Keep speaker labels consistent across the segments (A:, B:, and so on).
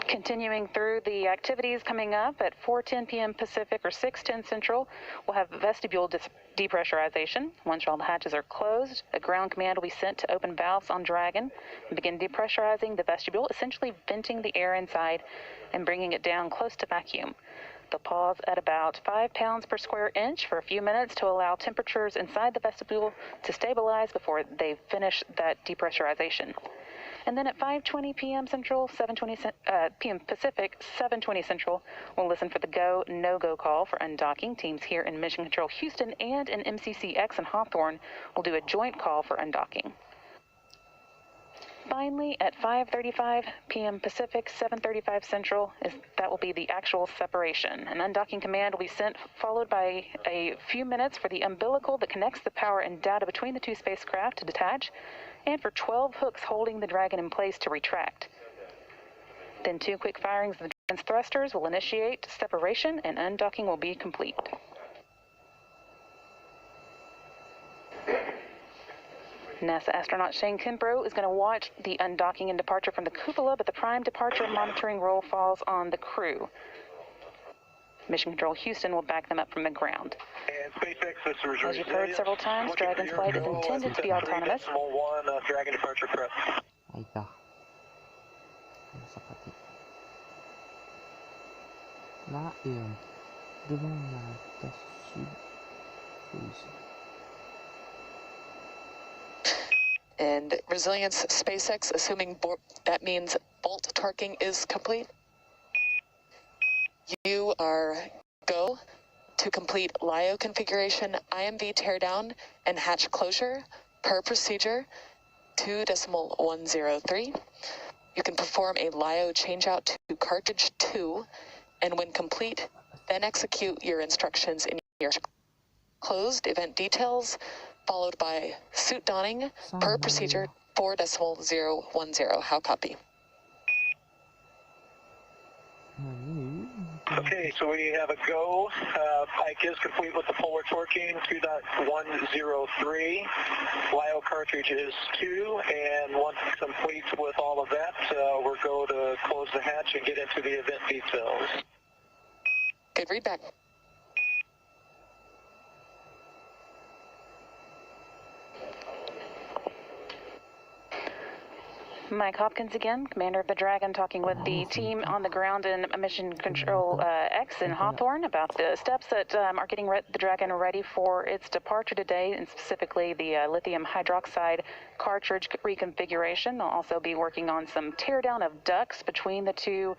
A: Continuing through the activities coming up at 4:10 p.m. Pacific or 6:10 Central, we'll have vestibule depressurization. Once all the hatches are closed, a ground command will be sent to open valves on Dragon and begin depressurizing the vestibule, essentially venting the air inside and bringing it down close to vacuum. They'll pause at about 5 pounds per square inch for a few minutes to allow temperatures inside the vestibule to stabilize before they finish that depressurization. And then at 5:20 p.m. Central, 7:20 p.m. Pacific, 7:20 Central, we'll listen for the go, no-go call for undocking. Teams here in Mission Control Houston and in MCCX and Hawthorne will do a joint call for undocking. Finally, at 5:35 p.m. Pacific, 7:35 Central, that will be the actual separation. An undocking command will be sent, followed by a few minutes for the umbilical that connects the power and data between the two spacecraft to detach, and for 12 hooks holding the Dragon in place to retract. Then 2 quick firings of the Dragon's thrusters will initiate separation, and undocking will be complete. NASA astronaut Shane Kimbrough is going to watch the undocking and departure from the cupola, but the prime departure monitoring role falls on the crew. Mission Control Houston will back them up from the ground.
B: And SpaceX, this is
A: as you've heard several times, Dragon's flight is intended to be autonomous.
B: Dragon departure prep.
C: Ahí está. Là et devant la station.
D: And resilience SpaceX, assuming that means bolt torquing is complete. You are go to complete LIO configuration, IMV teardown, and hatch closure per procedure 2.103. You can perform a LIO changeout to cartridge 2, and when complete, then execute your instructions in your closed event details, followed by suit donning per procedure 4.010. How copy?
B: Okay, so we have a go. Pike is complete with the forward torquing, 2.103. LIO cartridge is 2, and once complete with all of that, we're going to close the hatch and get into the event details.
D: Good readback.
A: Mike Hopkins again, commander of the Dragon, talking with the team on the ground in Mission Control X in Hawthorne about the steps that are getting the Dragon ready for its departure today, and specifically the lithium hydroxide cartridge reconfiguration. They'll also be working on some teardown of ducts between the two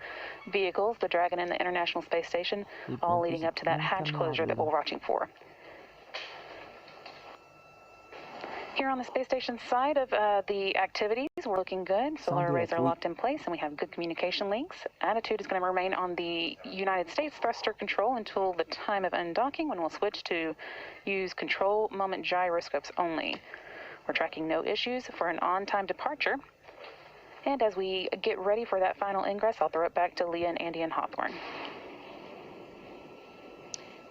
A: vehicles, the Dragon and the International Space Station, all leading up to that hatch closure that we're watching for. Here on the space station side of the activities, we're looking good. Solar arrays are locked in place, and we have good communication links. Attitude is going to remain on the United States thruster control until the time of undocking, when we'll switch to use control moment gyroscopes only. We're tracking no issues for an on-time departure. And as we get ready for that final ingress, I'll throw it back to Leah and Andy and Hawthorne.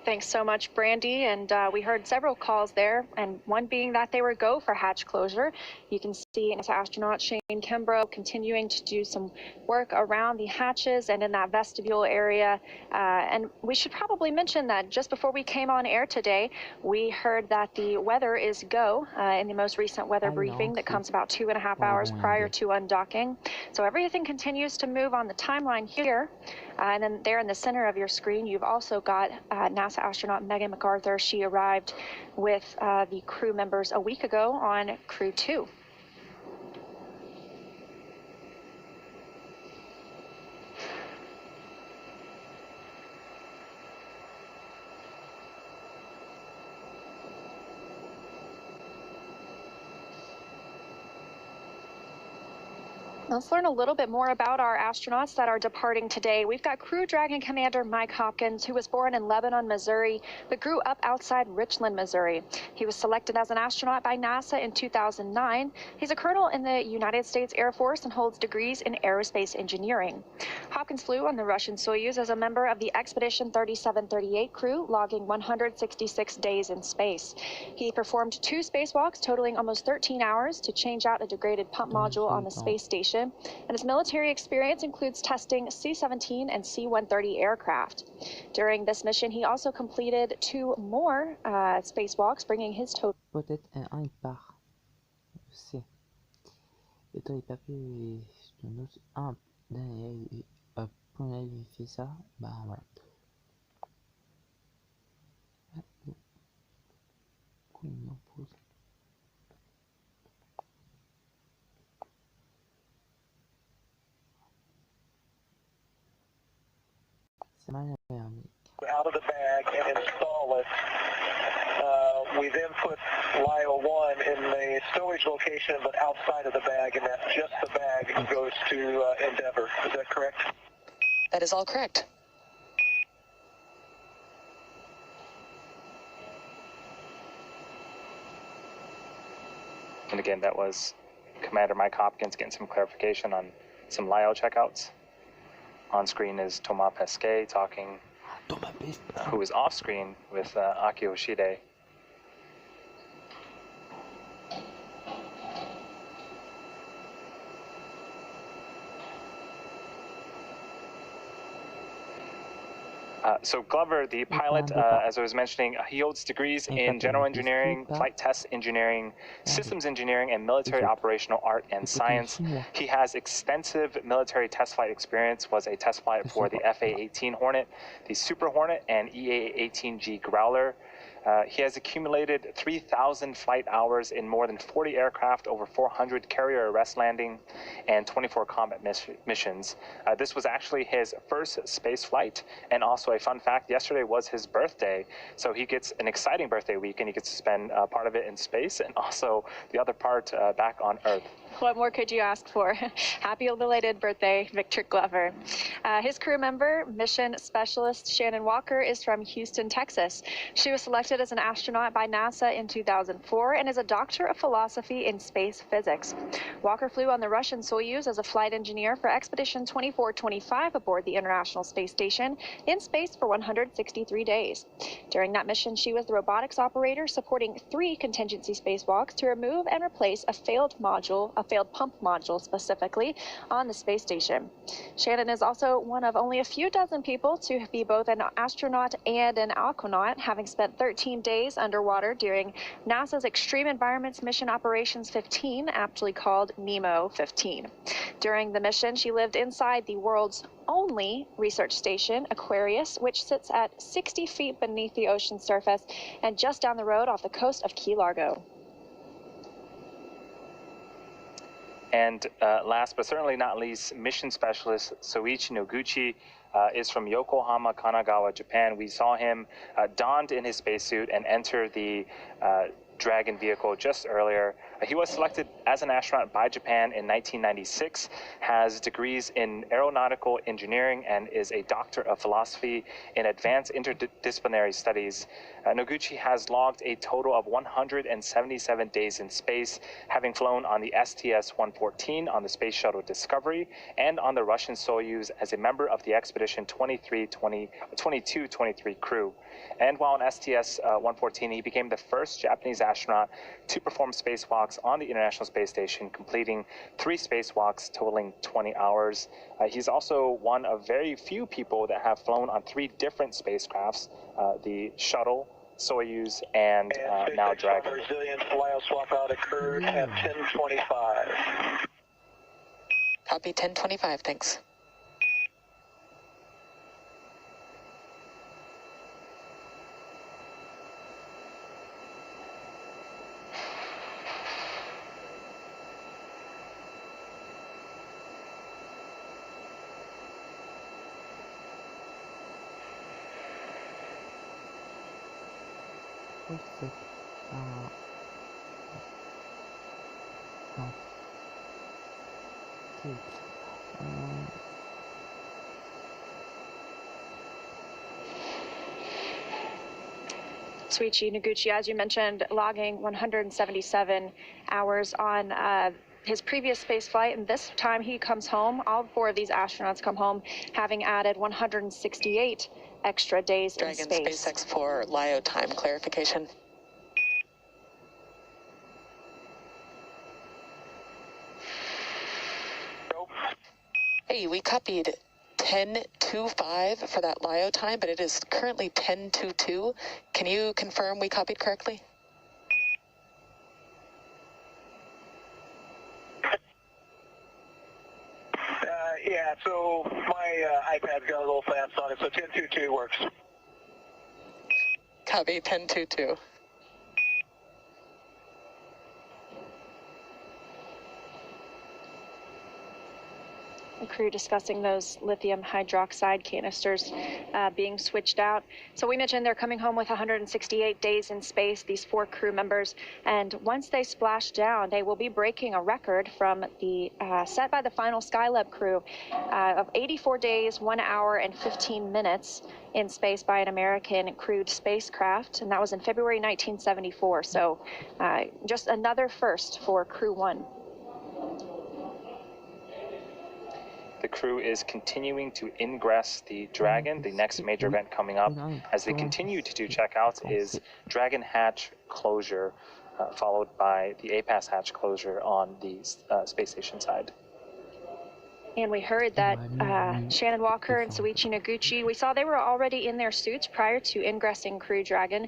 E: Thanks so much, Brandy. And we heard several calls there, and one being that they were go for hatch closure. You can see NASA astronaut Shane Kimbrough continuing to do some work around the hatches and in that vestibule area. And we should probably mention that just before we came on air today, we heard that the weather is go in the most recent weather briefing that comes about 2.5 hours prior to undocking. So everything continues to move on the timeline here. And then there in the center of your screen, you've also got NASA astronaut Megan MacArthur. She arrived with the crew members a week ago on Crew 2. Let's learn a little bit more about our astronauts that are departing today. We've got Crew Dragon Commander Mike Hopkins, who was born in Lebanon, Missouri, but grew up outside Richland, Missouri. He was selected as an astronaut by NASA in 2009. He's a colonel in the United States Air Force and holds degrees in aerospace engineering. Hopkins flew on the Russian Soyuz as a member of the Expedition 3738 crew, logging 166 days in space. He performed 2 spacewalks totaling almost 13 hours to change out a degraded pump module on the space station. mission, and his military experience includes testing C-17 and C-130 aircraft. During this mission, he also completed 2 more spacewalks, bringing his total.
C: Peut-être un il part. Je sais. Et toi, il part plus. Quand il fait ça, bah voilà. Pourquoi il m'en pose? C'est mal
B: out of the bag and install it. We then put LIO 1 in the storage location, but outside of the bag, and that's just the bag that goes to Endeavour. Is that correct?
D: That is all correct.
F: And again, that was Commander Mike Hopkins getting some clarification on some LIO checkouts. On screen is Thomas Pesquet talking, who is off screen with Aki Hoshide. So Glover, the pilot, as I was mentioning, he holds degrees in general engineering, flight test engineering, systems engineering, and military operational art and science. He has extensive military test flight experience, was a test flight for the FA-18 Hornet, the Super Hornet, and EA-18G Growler. He has accumulated 3,000 flight hours in more than 40 aircraft, over 400 carrier arrest landing, and 24 combat missions. This was actually his first space flight, and also a fun fact, yesterday was his birthday, so he gets an exciting birthday week, and he gets to spend part of it in space, and also the other part back on Earth.
E: What more could you ask for? Happy belated birthday, Victor Glover. His crew member, mission specialist Shannon Walker, is from Houston, Texas. She was selected as an astronaut by NASA in 2004 and is a doctor of philosophy in space physics. Walker flew on the Russian Soyuz as a flight engineer for Expedition 2425 aboard the International Space Station in space for 163 days. During that mission, she was the robotics operator supporting 3 contingency spacewalks to remove and replace a failed pump module specifically on the space station. Shannon is also one of only a few dozen people to be both an astronaut and an aquanaut, having spent 13 days underwater during NASA's Extreme Environments Mission Operations 15, aptly called NEMO 15. During the mission, she lived inside the world's only research station, Aquarius, which sits at 60 feet beneath the ocean surface and just down the road off the coast of Key Largo.
F: And last but certainly not least, mission specialist Soichi Noguchi is from Yokohama, Kanagawa, Japan. We saw him donned in his spacesuit and enter the Dragon vehicle just earlier. He was selected as an astronaut by Japan in 1996, has degrees in aeronautical engineering, and is a doctor of philosophy in advanced interdisciplinary studies. Noguchi has logged a total of 177 days in space, having flown on the STS-114 on the Space Shuttle Discovery and on the Russian Soyuz as a member of the Expedition 2223 crew. And while on STS-114, he became the first Japanese astronaut to perform spacewalks on the International Space Station, completing 3 spacewalks totaling 20 hours. He's also one of very few people that have flown on 3 different spacecrafts, the Shuttle, Soyuz, and now Dragon.
B: Resilience LIO swap out occurred at 10:25.
D: Copy 10:25, thanks.
E: Soichi Noguchi, as you mentioned, logging 177 hours on his previous space flight, and this time he comes home. All 4 of these astronauts come home, having added 168 extra days
D: Dragon
E: in space.
D: SpaceX for LIO time clarification. copied 10:25 for that LIO time, but it is currently 10:22. Can you confirm we copied correctly?
B: Yeah, so my iPad's got a little fast on it, so 10:22 works.
D: Copy 10:22.
E: The crew discussing those lithium hydroxide canisters being switched out. So we mentioned they're coming home with 168 days in space, these 4 crew members. And once they splash down, they will be breaking a record from the set by the final Skylab crew of 84 days, 1 hour, and 15 minutes in space by an American crewed spacecraft. And that was in February 1974. So just another first for Crew 1.
F: The crew is continuing to ingress the Dragon. The next major event coming up as they continue to do checkouts is Dragon hatch closure, followed by the APAS hatch closure on the space station side.
E: And we heard that Shannon Walker and Soichi Noguchi, we saw they were already in their suits prior to ingressing Crew Dragon.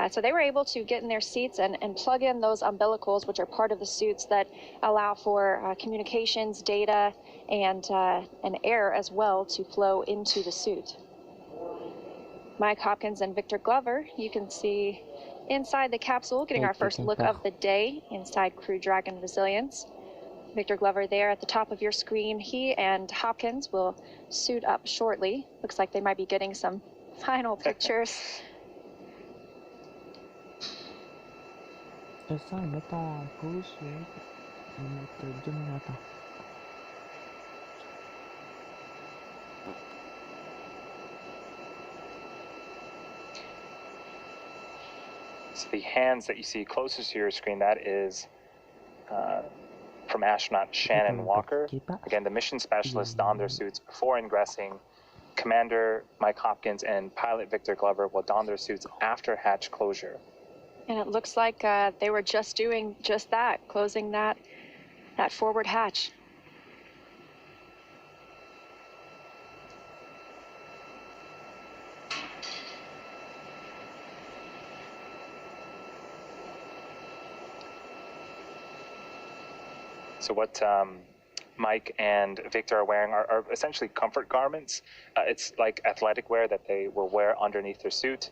E: So they were able to get in their seats and plug in those umbilicals, which are part of the suits that allow for communications, data, and air as well to flow into the suit. Mike Hopkins and Victor Glover, you can see inside the capsule, getting our first look of the day inside Crew Dragon Resilience. Victor Glover there at the top of your screen. He and Hopkins will suit up shortly. Looks like they might be getting some final pictures.
F: So the hands that you see closest to your screen, that is from astronaut Shannon Walker. Again, the mission specialists don their suits before ingressing. Commander Mike Hopkins and pilot Victor Glover will don their suits after hatch closure.
E: And it looks like they were just doing just that, closing that forward hatch.
F: So what Mike and Victor are wearing are essentially comfort garments. It's like athletic wear that they will wear underneath their suit.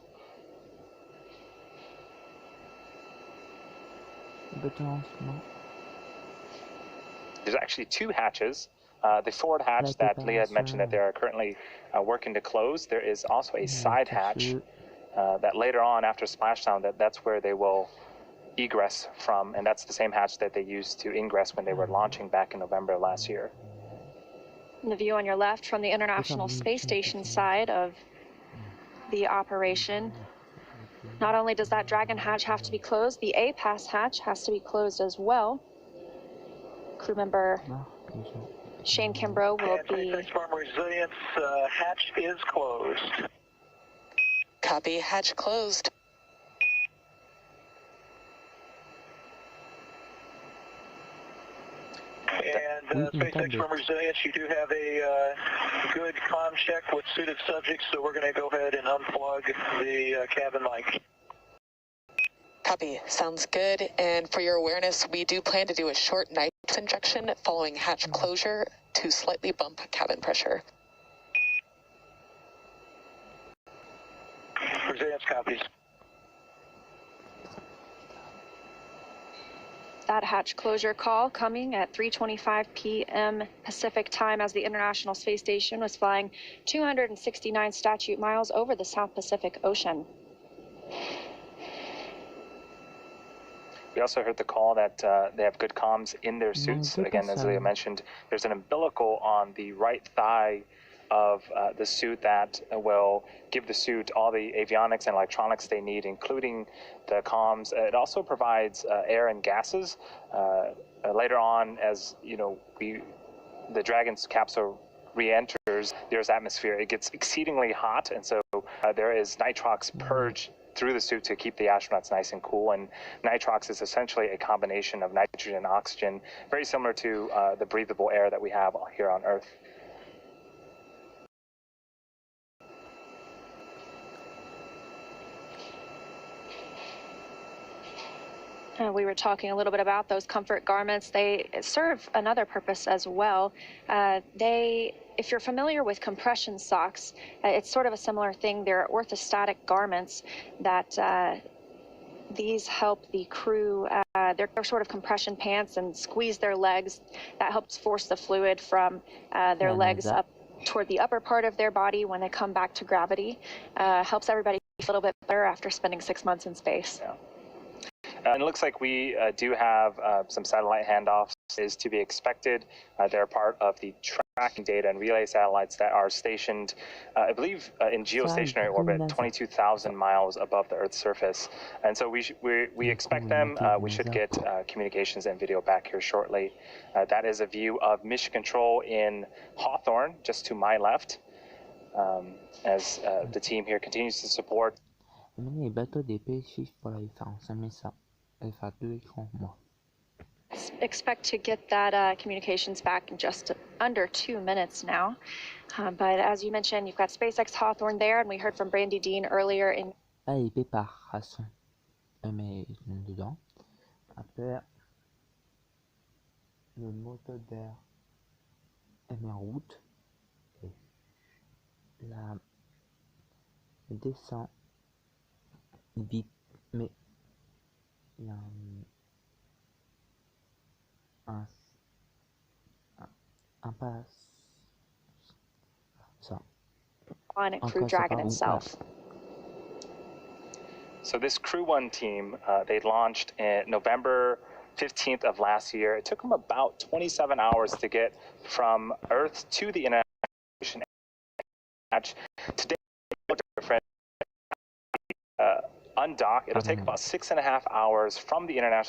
F: There's actually 2 hatches. The forward hatch that Leah had mentioned that they are currently working to close. There is also a side hatch that later on after splashdown, that's where they will egress from, and that's the same hatch that they used to ingress when they were launching back in November last year.
E: And the view on your left from the International Space Station side of the operation. Not only does that Dragon hatch have to be closed, the APAS hatch has to be closed as well. Crew member Shane Kimbrough will be...
B: Resilience hatch is closed.
D: Copy, hatch closed.
B: And SpaceX from Resilience, you do have a good comm check with suited subjects, so we're going to go ahead and unplug the cabin mic.
D: Copy, sounds good. And for your awareness, we do plan to do a short nitrogen injection following hatch closure to slightly bump cabin pressure.
B: Resilience copies.
E: That hatch closure call coming at 3:25 p.m. Pacific time as the International Space Station was flying 269 statute miles over the South Pacific Ocean.
F: We also heard the call that they have good comms in their suits. Again, as Leah mentioned, there's an umbilical on the right thigh of the suit that will give the suit all the avionics and electronics they need, including the comms. It also provides air and gases. Later on, as you know, the Dragon's capsule re-enters the Earth's atmosphere, it gets exceedingly hot, and so there is nitrox purge through the suit to keep the astronauts nice and cool. And nitrox is essentially a combination of nitrogen and oxygen, very similar to the breathable air that we have here on Earth.
E: We were talking a little bit about those comfort garments. They serve another purpose as well. If you're familiar with compression socks, it's sort of a similar thing. They're orthostatic garments that these help the crew. They're sort of compression pants and squeeze their legs. That helps force the fluid from their legs up toward the upper part of their body when they come back to gravity. Helps everybody feel a little bit better after spending 6 months in space.
F: Yeah. And it looks like we do have some satellite handoffs is to be expected. They're part of the tracking data and relay satellites that are stationed, I believe, in geostationary orbit, 22,000 miles above the Earth's surface. And so we expect them. We should get communications and video back here shortly. That is a view of mission control in Hawthorne, just to my left, as the team here continues to support.
C: Les bateaux d'épée chiffrent pour la différence. J'aime ça. Elle fait 2 écrans, moi.
E: Expect to get that communications back in just under 2 minutes now. But as you mentioned, you've got SpaceX Hawthorne there, and we heard from Brandy Dean earlier in...
C: Ah, épée par raçon. Mais dedans. Après, le moteur d'air est mis en route. Et là, il descend vite, mais il y a un pas ça.
E: On it, Crew Dragon itself.
F: So this Crew One team, they launched in November 15th of last year. It took them about 27 hours to get from Earth to the International Station. Today, different. Undock. It'll take about 6.5 hours from the International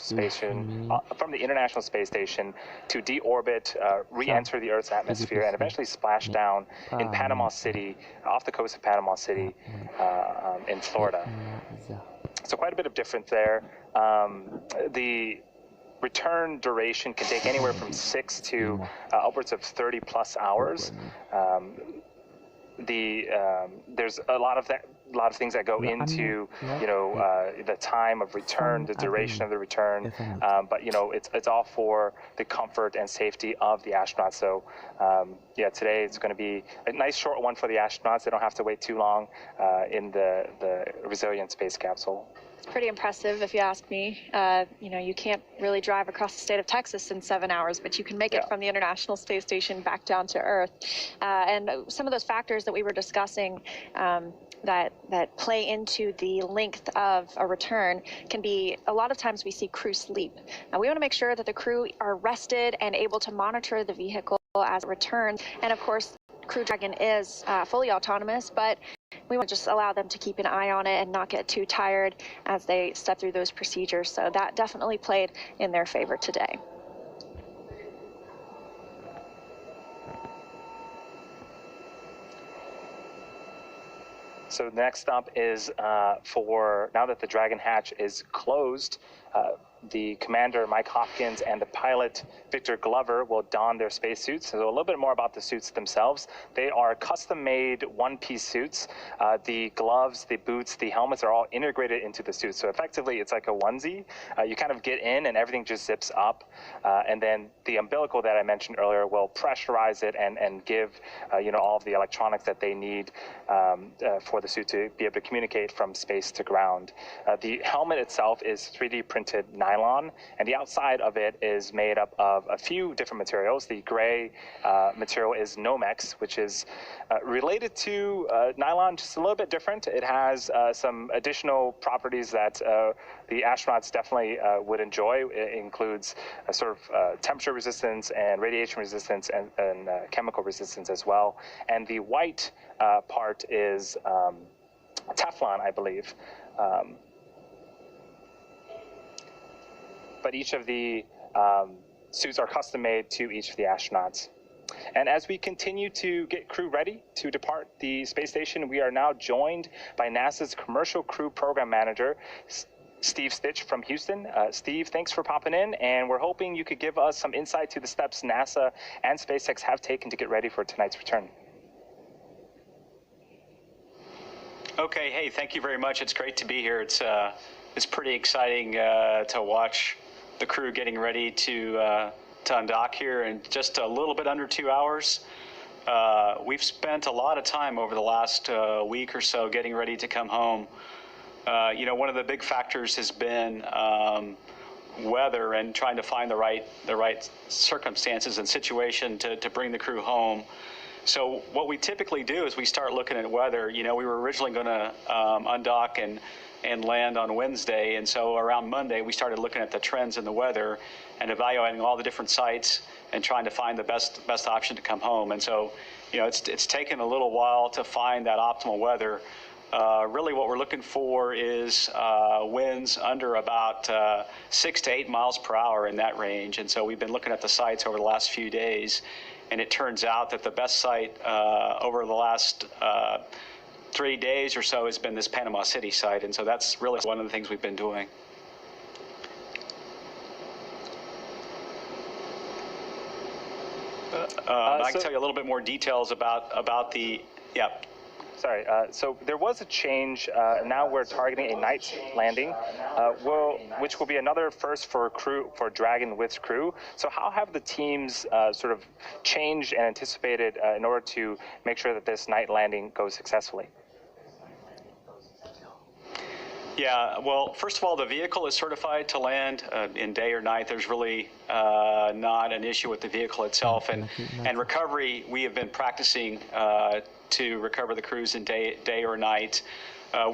F: Space Station to deorbit, re-enter the Earth's atmosphere, and eventually splash down in Panama City, off the coast of Panama City, in Florida. So quite a bit of difference there. The return duration can take anywhere from 6 to upwards of 30 plus hours. There's a lot of things that go into, the time of return, the duration of the return, but it's all for the comfort and safety of the astronauts. So yeah, today it's going to be a nice short one for the astronauts. They don't have to wait too long in the resilient space capsule.
E: It's pretty impressive, if you ask me. You can't really drive across the state of Texas in 7 hours, but you can make it from the International Space Station back down to Earth. And some of those factors that we were discussing that play into the length of a return can be, a lot of times we see crew sleep. We want to make sure that the crew are rested and able to monitor the vehicle as it returns. And of course, Crew Dragon is fully autonomous, but we want to just allow them to keep an eye on it and not get too tired as they step through those procedures. So that definitely played in their favor today.
F: So next up is for, now that the Dragon hatch is closed, the commander, Mike Hopkins, and the pilot, Victor Glover, will don their spacesuits. So a little bit more about the suits themselves. They are custom-made one-piece suits. The gloves, the boots, the helmets are all integrated into the suit. So effectively, it's like a onesie. You kind of get in, and everything just zips up. And then the umbilical that I mentioned earlier will pressurize it and give all of the electronics that they need for the suit to be able to communicate from space to ground. The helmet itself is 3D printed nylon, and the outside of it is made up of a few different materials. The gray material is Nomex, which is related to nylon, just a little bit different. It has some additional properties that the astronauts definitely would enjoy. It includes a sort of temperature resistance and radiation resistance and chemical resistance as well. And the white part is Teflon, I believe. But each of the suits are custom made to each of the astronauts. And as we continue to get crew ready to depart the space station, we are now joined by NASA's Commercial Crew Program Manager, Steve Stitch from Houston. Steve, thanks for popping in, and we're hoping you could give us some insight to the steps NASA and SpaceX have taken to get ready for tonight's return.
G: Okay, hey, thank you very much. It's great to be here. It's it's pretty exciting to watch the crew getting ready to undock here in just a little bit under 2 hours. We've spent a lot of time over the last week or so getting ready to come home. You know, one of the big factors has been weather and trying to find the right circumstances and situation to bring the crew home. So what we typically do is we start looking at weather. You know, we were originally going to undock and land on Wednesday, and so around Monday we started looking at the trends in the weather and evaluating all the different sites and trying to find the best option to come home. And so, you know, it's taken a little while to find that optimal weather. Really what we're looking for is winds under about 6 to 8 miles per hour in that range. And so we've been looking at the sites over the last few days, and it turns out that the best site over the last 3 days or so has been this Panama City site. And so that's really one of the things we've been doing. I can tell you a little bit more details about the, yeah.
F: Sorry, so there was a change. Now we're targeting a night landing, which will be another first for Dragon with crew. So how have the teams sort of changed and anticipated in order to make sure that this night landing goes successfully?
G: Yeah, well, first of all, the vehicle is certified to land in day or night. There's really not an issue with the vehicle itself. And recovery, we have been practicing to recover the crews in day or night.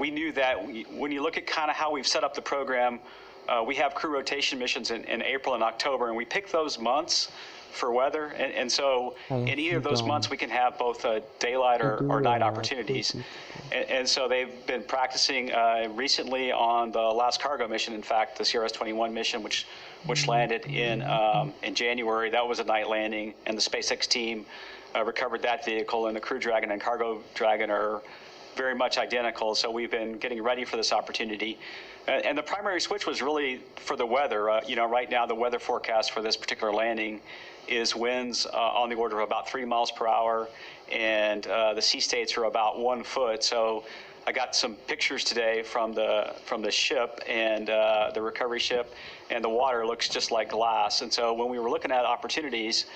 G: We knew that when you look at kind of how we've set up the program, we have crew rotation missions in April and October, and we pick those months for weather, and so in either of those months we can have both daylight or night opportunities. And so they've been practicing recently on the last cargo mission. In fact, the CRS-21 mission, which landed in January, that was a night landing, and the SpaceX team recovered that vehicle, and the Crew Dragon and Cargo Dragon are very much identical. So we've been getting ready for this opportunity. And the primary switch was really for the weather. You know, right now the weather forecast for this particular landing is winds on the order of about 3 miles per hour, and the sea states are about 1 foot. So I got some pictures today from the ship and the recovery ship, and the water looks just like glass. And so when we were looking at opportunities,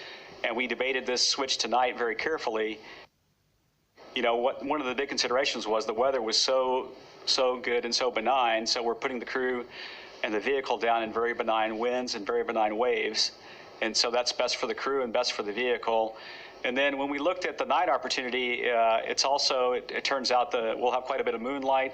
G: and we debated this switch tonight very carefully, you know, one of the big considerations was the weather was so good and so benign. So we're putting the crew and the vehicle down in very benign winds and very benign waves. And so that's best for the crew and best for the vehicle. And then when we looked at the night opportunity, it turns out that we'll have quite a bit of moonlight.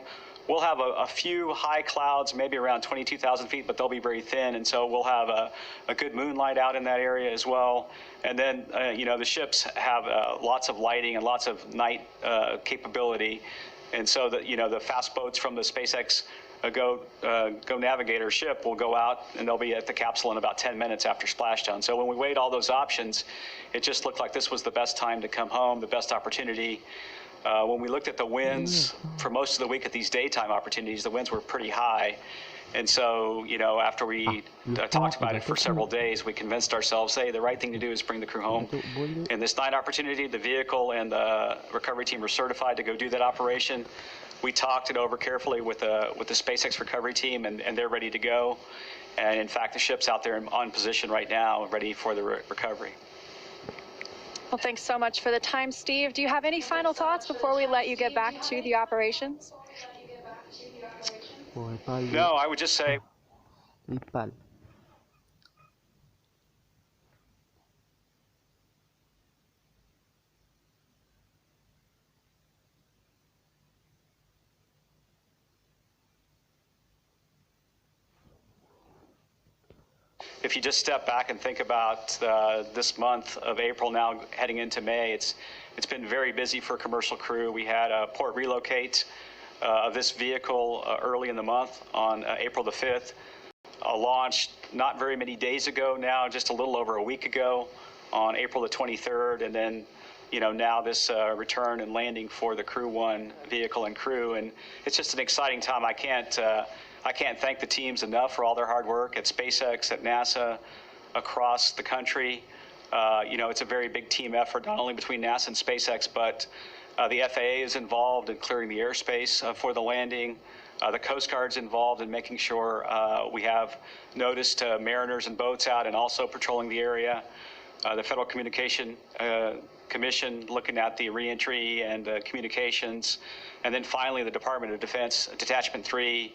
G: We'll have a few high clouds, maybe around 22,000 feet, but they'll be very thin. And so we'll have a good moonlight out in that area as well. And then, you know, the ships have lots of lighting and lots of night capability. And so that, you know, the fast boats from the SpaceX Go Navigator ship will go out, and they'll be at the capsule in about 10 minutes after splashdown. So when we weighed all those options, it just looked like this was the best time to come home, the best opportunity. When we looked at the winds for most of the week at these daytime opportunities, the winds were pretty high. And so, you know, after we talked about it for several days, we convinced ourselves, hey, the right thing to do is bring the crew home. In this night opportunity, the vehicle and the recovery team were certified to go do that operation. We talked it over carefully with the SpaceX recovery team, and they're ready to go. And in fact, the ship's out there on position right now, ready for the recovery.
E: Well, thanks so much for the time, Steve. Do you have any final thoughts before we let you get back to the operations?
G: No, I would just say... If you just step back and think about this month of April now heading into May, it's been very busy for commercial crew. We had a port relocate of this vehicle early in the month on April the 5th. A launch not very many days ago now, just a little over a week ago on April the 23rd, and then, you know, now this return and landing for the Crew 1 vehicle and crew. And it's just an exciting time. I can't thank the teams enough for all their hard work at SpaceX, at NASA, across the country. You know, it's a very big team effort, not only between NASA and SpaceX, but the FAA is involved in clearing the airspace for the landing. The Coast Guard's involved in making sure we have notice to mariners and boats out and also patrolling the area. The Federal Communication Commission looking at the reentry and communications. And then finally, the Department of Defense, Detachment 3,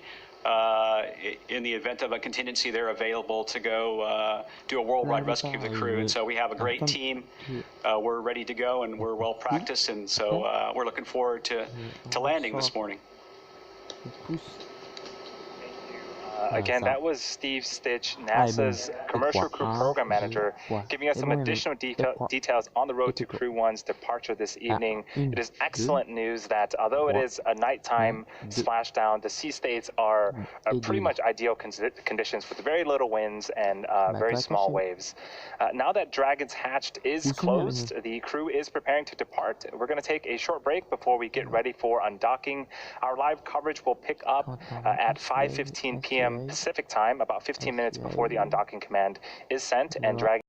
G: in the event of a contingency, they're available to go do a worldwide rescue of the crew. And so we have a great team. We're ready to go, and we're well practiced. And so we're looking forward to landing this morning.
F: Again, that was Steve Stitch, NASA's Commercial Crew Program Manager, giving us some additional details on the road to Crew 1's departure this evening. It is excellent news that although it is a nighttime splashdown, the sea states are pretty much ideal conditions with very little winds and very small waves. Now that Dragon's Hatch is closed, the crew is preparing to depart. We're going to take a short break before we get ready for undocking. Our live coverage will pick up at 5:15 p.m. Pacific time, about 15 minutes before the undocking command is sent and Dragon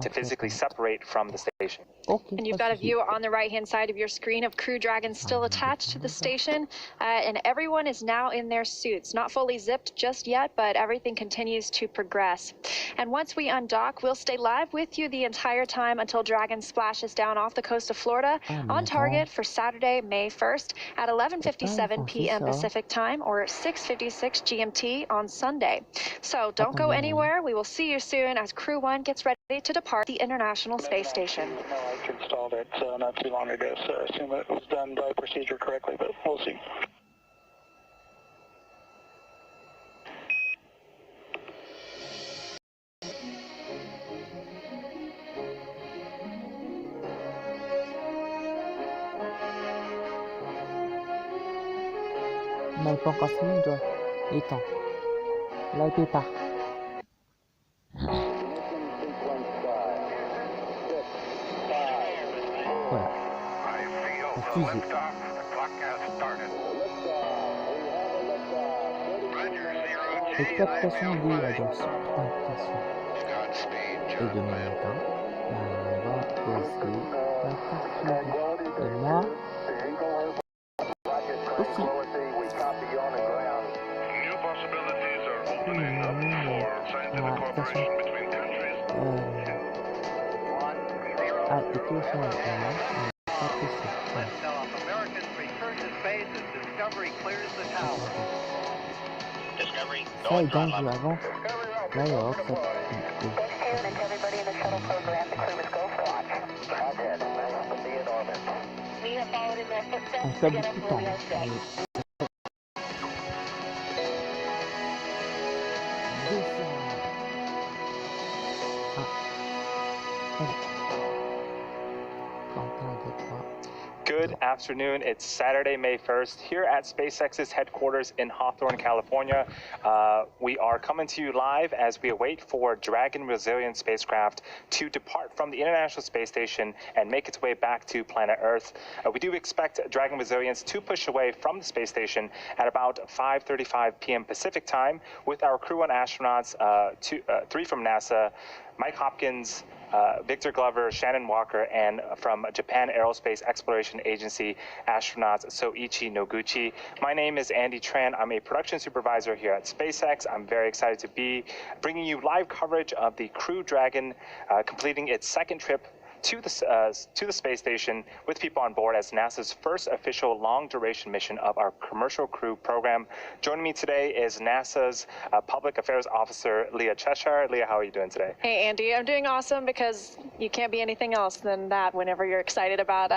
F: to physically separate from the station.
E: And you've got a view on the right-hand side of your screen of Crew Dragon still attached to the station, and everyone is now in their suits. Not fully zipped just yet, but everything continues to progress. And once we undock, we'll stay live with you the entire time until Dragon splashes down off the coast of Florida on target for Saturday, May 1st at 11:57 p.m. Pacific time or 6:56 GMT on Sunday. So don't go anywhere. We will see you soon as Crew 1 gets ready to depart the International Space Station.
B: No, I installed it not too long ago, so I assume it was done by procedure correctly, but we'll see.
C: On n'a pas encore fini, on doit étendre. Là, il part. Voilà. La fusée. Les captations des agences. Et demain matin, on va poser la carte. Et là, aussi. Ça est dangereux avant. Là, il y aura ça. On fait beaucoup de temps.
F: Good afternoon. It's Saturday, May 1st, here at SpaceX's headquarters in Hawthorne, California. We are coming to you live as we await for Dragon Resilient spacecraft to depart from the International Space Station and make its way back to planet Earth. We do expect Dragon Resilience to push away from the space station at about 5:35 p.m. Pacific time with our Crew 1 astronauts, 3 from NASA, Mike Hopkins, Victor Glover, Shannon Walker, and from Japan Aerospace Exploration Agency astronauts Soichi Noguchi. My name is Andy Tran. I'm a production supervisor here at SpaceX. I'm very excited to be bringing you live coverage of the Crew Dragon completing its second trip to the space station with people on board as NASA's first official long-duration mission of our Commercial Crew program. Joining me today is NASA's Public Affairs Officer, Leah Cheshire. Leah, how are you doing today?
E: Hey, Andy. I'm doing awesome because you can't be anything else than that whenever you're excited about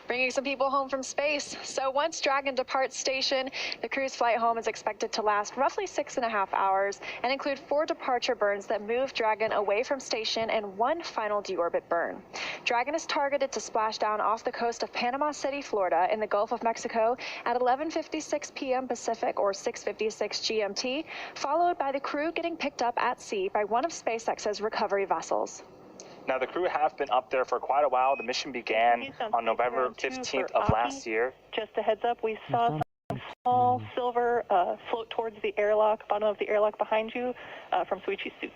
E: bringing some people home from space. So once Dragon departs station, the crew's flight home is expected to last roughly 6.5 hours and include 4 departure burns that move Dragon away from station and 1 final deorbit burn. Dragon is targeted to splash down off the coast of Panama City, Florida, in the Gulf of Mexico at 11:56 p.m. Pacific or 6:56 GMT, followed by the crew getting picked up at sea by one of SpaceX's recovery vessels.
F: Now, the crew have been up there for quite a while. The mission began on November 15th of last year.
H: Just a heads up, we saw some small silver float towards the airlock, bottom of the airlock behind you from Soichi's suit.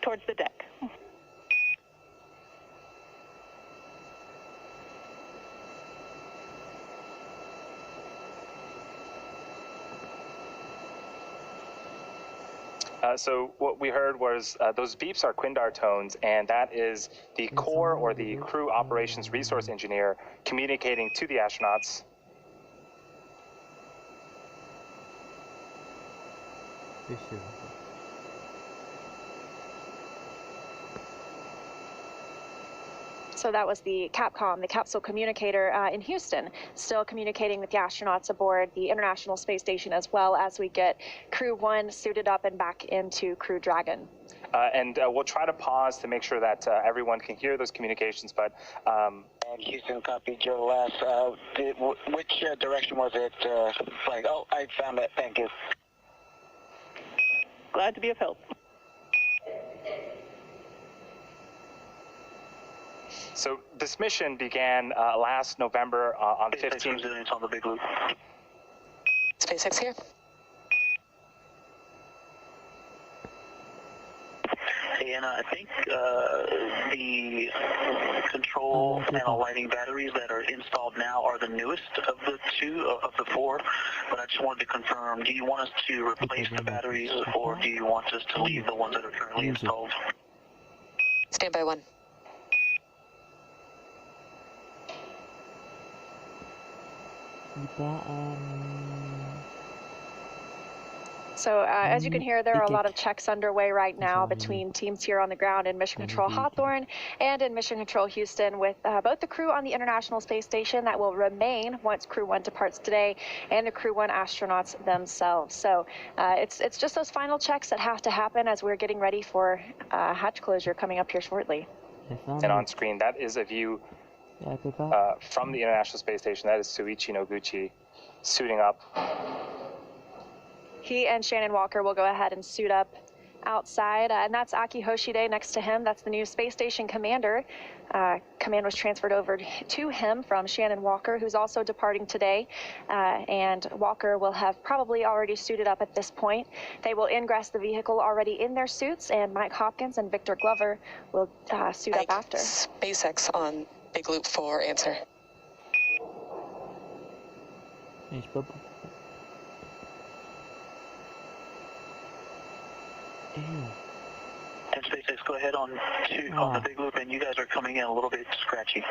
H: Towards the deck.
F: So what we heard was those beeps are Quindar tones, and that is the core or the crew operations resource engineer communicating to the astronauts.
E: So that was the Capcom, the capsule communicator in Houston, still communicating with the astronauts aboard the International Space Station, as well as we get Crew 1 suited up and back into Crew Dragon.
F: And we'll try to pause to make sure that everyone can hear those communications, but...
B: Houston, copy, Joe Last. Which direction was it flying? Oh, I found it. Thank you.
H: Glad to be of help.
F: So this mission began last November on the 15th.
B: On the big loop.
D: SpaceX here.
B: And I think the control panel lighting batteries that are installed now are the newest of the the four. But I just wanted to confirm, do you want us to replace the batteries, or do you want us to leave the ones that are currently installed?
D: Stand by 1.
E: So as you can hear, there are a lot of checks underway right now between teams here on the ground in Mission Control Hawthorne and in Mission Control Houston, with both the crew on the International Space Station that will remain once Crew 1 departs today, and the Crew 1 astronauts themselves. So it's just those final checks that have to happen as we're getting ready for hatch closure coming up here shortly.
F: And on screen, that is a view from the International Space Station. That is Soichi Noguchi suiting up.
E: He and Shannon Walker will go ahead and suit up outside, and that's Aki Hoshide next to him. That's the new space station commander. Command was transferred over to him from Shannon Walker, who's also departing today, and Walker will have probably already suited up at this point. They will ingress the vehicle already in their suits, and Mike Hopkins and Victor Glover will suit up after.
D: SpaceX on Big Loop 4, answer.
B: And SpaceX, go ahead on the big loop, and you guys are coming in a little bit scratchy.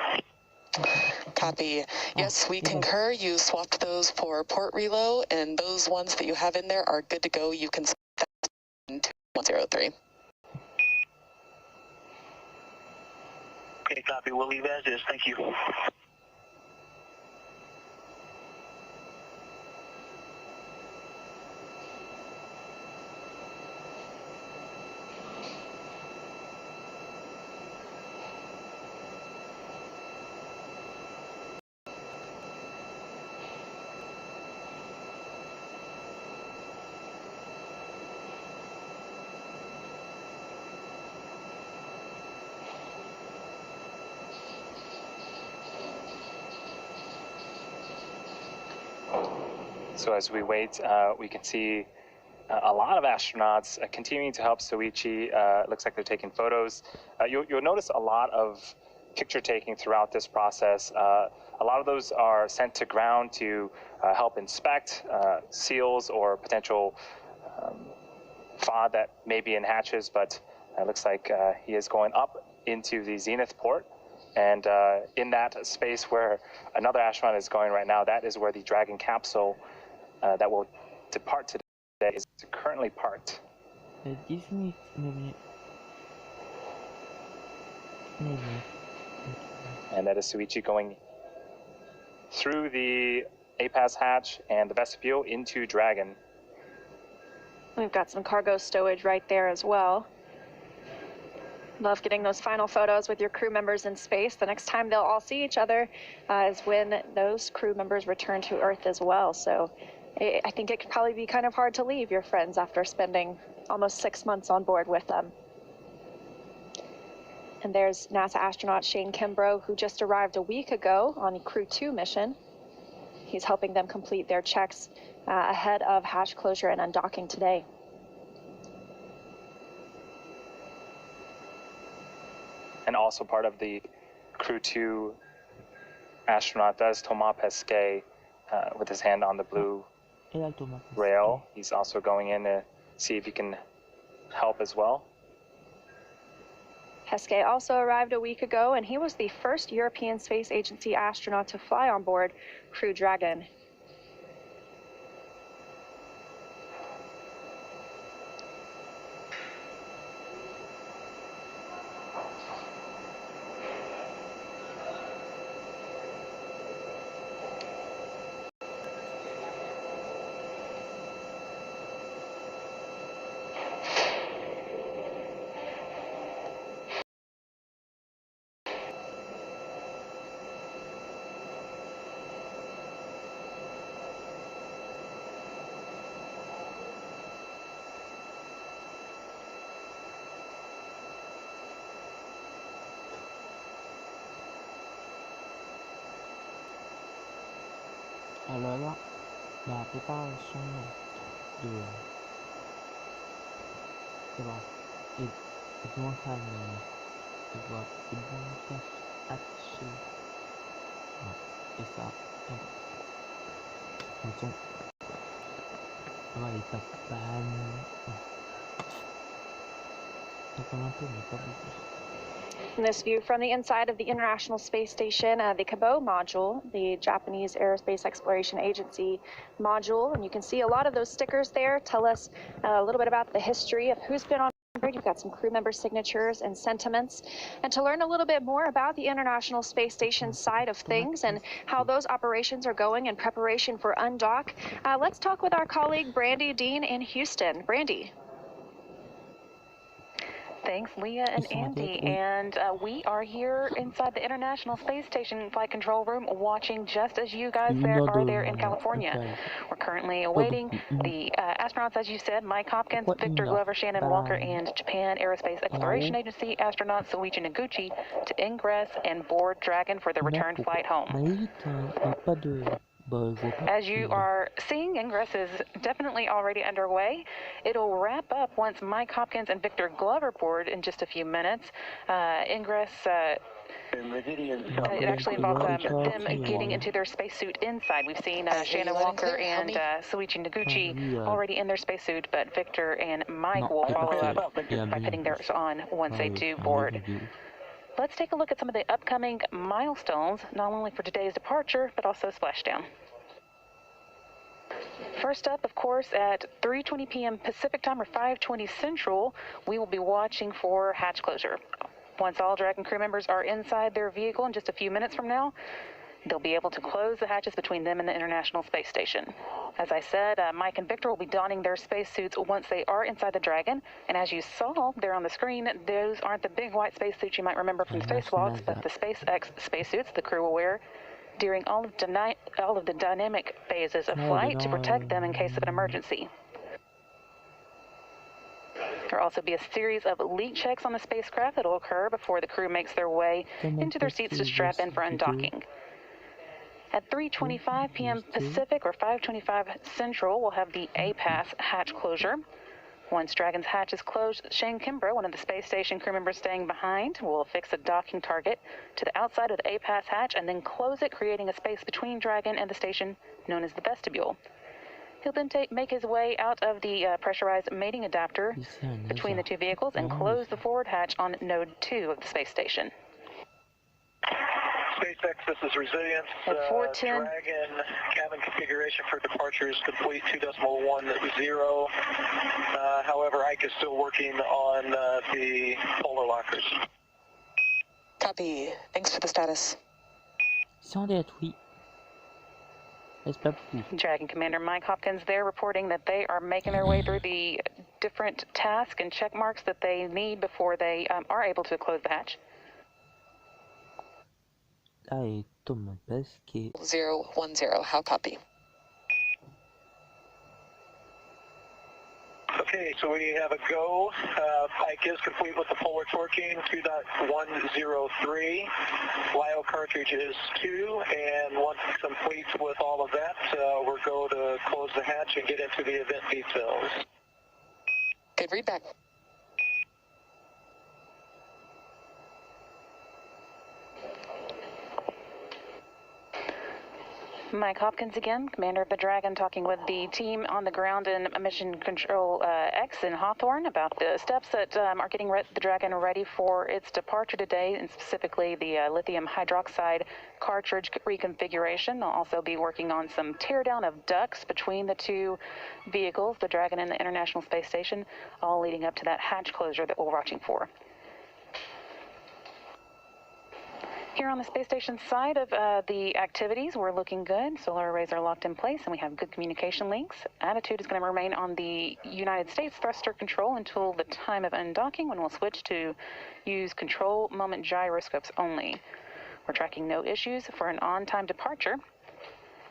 D: Copy. Yes, we concur. You swapped those for port reload, and those ones that you have in there are good to go. You can set that to 103.
B: Okay, copy. We'll leave as is. Thank you.
F: So as we wait, we can see a lot of astronauts continuing to help Soichi. Looks like they're taking photos. You'll notice a lot of picture taking throughout this process. A lot of those are sent to ground to help inspect seals or potential FOD that may be in hatches, but it looks like he is going up into the Zenith port. And in that space where another astronaut is going right now, that is where the Dragon capsule that will depart today is currently parked. And that is Soichi going through the APAS hatch and the vestibule into Dragon.
E: We've got some cargo stowage right there as well. Love getting those final photos with your crew members in space. The next time they'll all see each other is when those crew members return to Earth as well. So I think it could probably be kind of hard to leave your friends after spending almost 6 months on board with them. And there's NASA astronaut Shane Kimbrough, who just arrived a week ago on the Crew 2 mission. He's helping them complete their checks ahead of hatch closure and undocking today.
F: And also part of the Crew 2 astronaut, that is Thomas Pesquet, with his hand on the blue rail. He's also going in to see if he can help as well.
E: Heske also arrived a week ago, and he was the first European Space Agency astronaut to fly on board Crew Dragon.
C: Alors là, la préparation de voir et comment ça de voir une bonne tâche attachée et ça attention on va les taper et comme un peu mais pas beaucoup.
E: In this view from the inside of the International Space Station, the CABO module, the Japanese Aerospace Exploration Agency module, and you can see a lot of those stickers there tell us a little bit about the history of who's been on board. You've got some crew member signatures and sentiments. And to learn a little bit more about the International Space Station side of things and how those operations are going in preparation for undock, let's talk with our colleague Brandy Dean in Houston. Brandy.
A: Thanks, Leah and Andy. And we are here inside the International Space Station Flight Control Room watching just as you guys are there in California. We're currently awaiting the astronauts, as you said, Mike Hopkins, Victor Glover, Shannon Walker, and Japan Aerospace Exploration Agency astronaut Soichi Noguchi to ingress and board Dragon for the return flight home. As you are seeing, ingress is definitely already underway. It'll wrap up once Mike Hopkins and Victor Glover board in just a few minutes. Ingress it actually involves them getting into their spacesuit inside. We've seen Shannon Walker and Soichi Noguchi already in their spacesuit, but Victor and Mike will follow up by putting theirs on once they do board. Let's take a look at some of the upcoming milestones, not only for today's departure, but also splashdown. First up, of course, at 3:20 p.m. Pacific time or 5:20 Central, we will be watching for hatch closure. Once all Dragon crew members are inside their vehicle in just a few minutes from now, they'll be able to close the hatches between them and the International Space Station. As I said, Mike and Victor will be donning their spacesuits once they are inside the Dragon. And as you saw there on the screen, those aren't the big white spacesuits you might remember from spacewalks, but the SpaceX spacesuits the crew will wear during all of the dynamic phases of flight to protect them in case of an emergency. There will also be a series of leak checks on the spacecraft that will occur before the crew makes their way into their seats to strap in for undocking. At 3:25 p.m. Pacific or 5:25 Central, we'll have the A-Pass hatch closure. Once Dragon's hatch is closed, Shane Kimbrough, one of the space station crew members staying behind, will affix a docking target to the outside of the A-Pass hatch and then close it, creating a space between Dragon and the station known as the vestibule. He'll then make his way out of the pressurized mating adapter between the two vehicles and close the forward hatch on Node 2 of the space station.
B: SpaceX, this is Resilience.
A: At 4:10.
B: Dragon cabin configuration for departure is complete 2.10. However, Ike is still working on the polar lockers.
D: Copy. Thanks for the status.
C: Sans dette, oui. Reste pas beaucoup.
A: Dragon Commander Mike Hopkins there reporting that they are making their way through the different tasks and check marks that they need before they are able to close the hatch.
C: Ah, et Thomas Pesquet.
D: 010, how copy?
B: Okay, so we have a go. Ike is complete with the polar torquing, 2.103. LIO cartridge is 2, and once complete with all of that, we're going to close the hatch and get into the event details.
D: Good readback.
A: Mike Hopkins again, commander of the Dragon, talking with the team on the ground in Mission Control X in Hawthorne about the steps that are getting the Dragon ready for its departure today, and specifically the lithium hydroxide cartridge reconfiguration. They'll also be working on some teardown of ducts between the two vehicles, the Dragon and the International Space Station, all leading up to that hatch closure that we're watching for. Here on the space station side of the activities, we're looking good. Solar arrays are locked in place, and we have good communication links. Attitude is going to remain on the United States thruster control until the time of undocking, when we'll switch to use control moment gyroscopes only. We're tracking no issues for an on-time departure.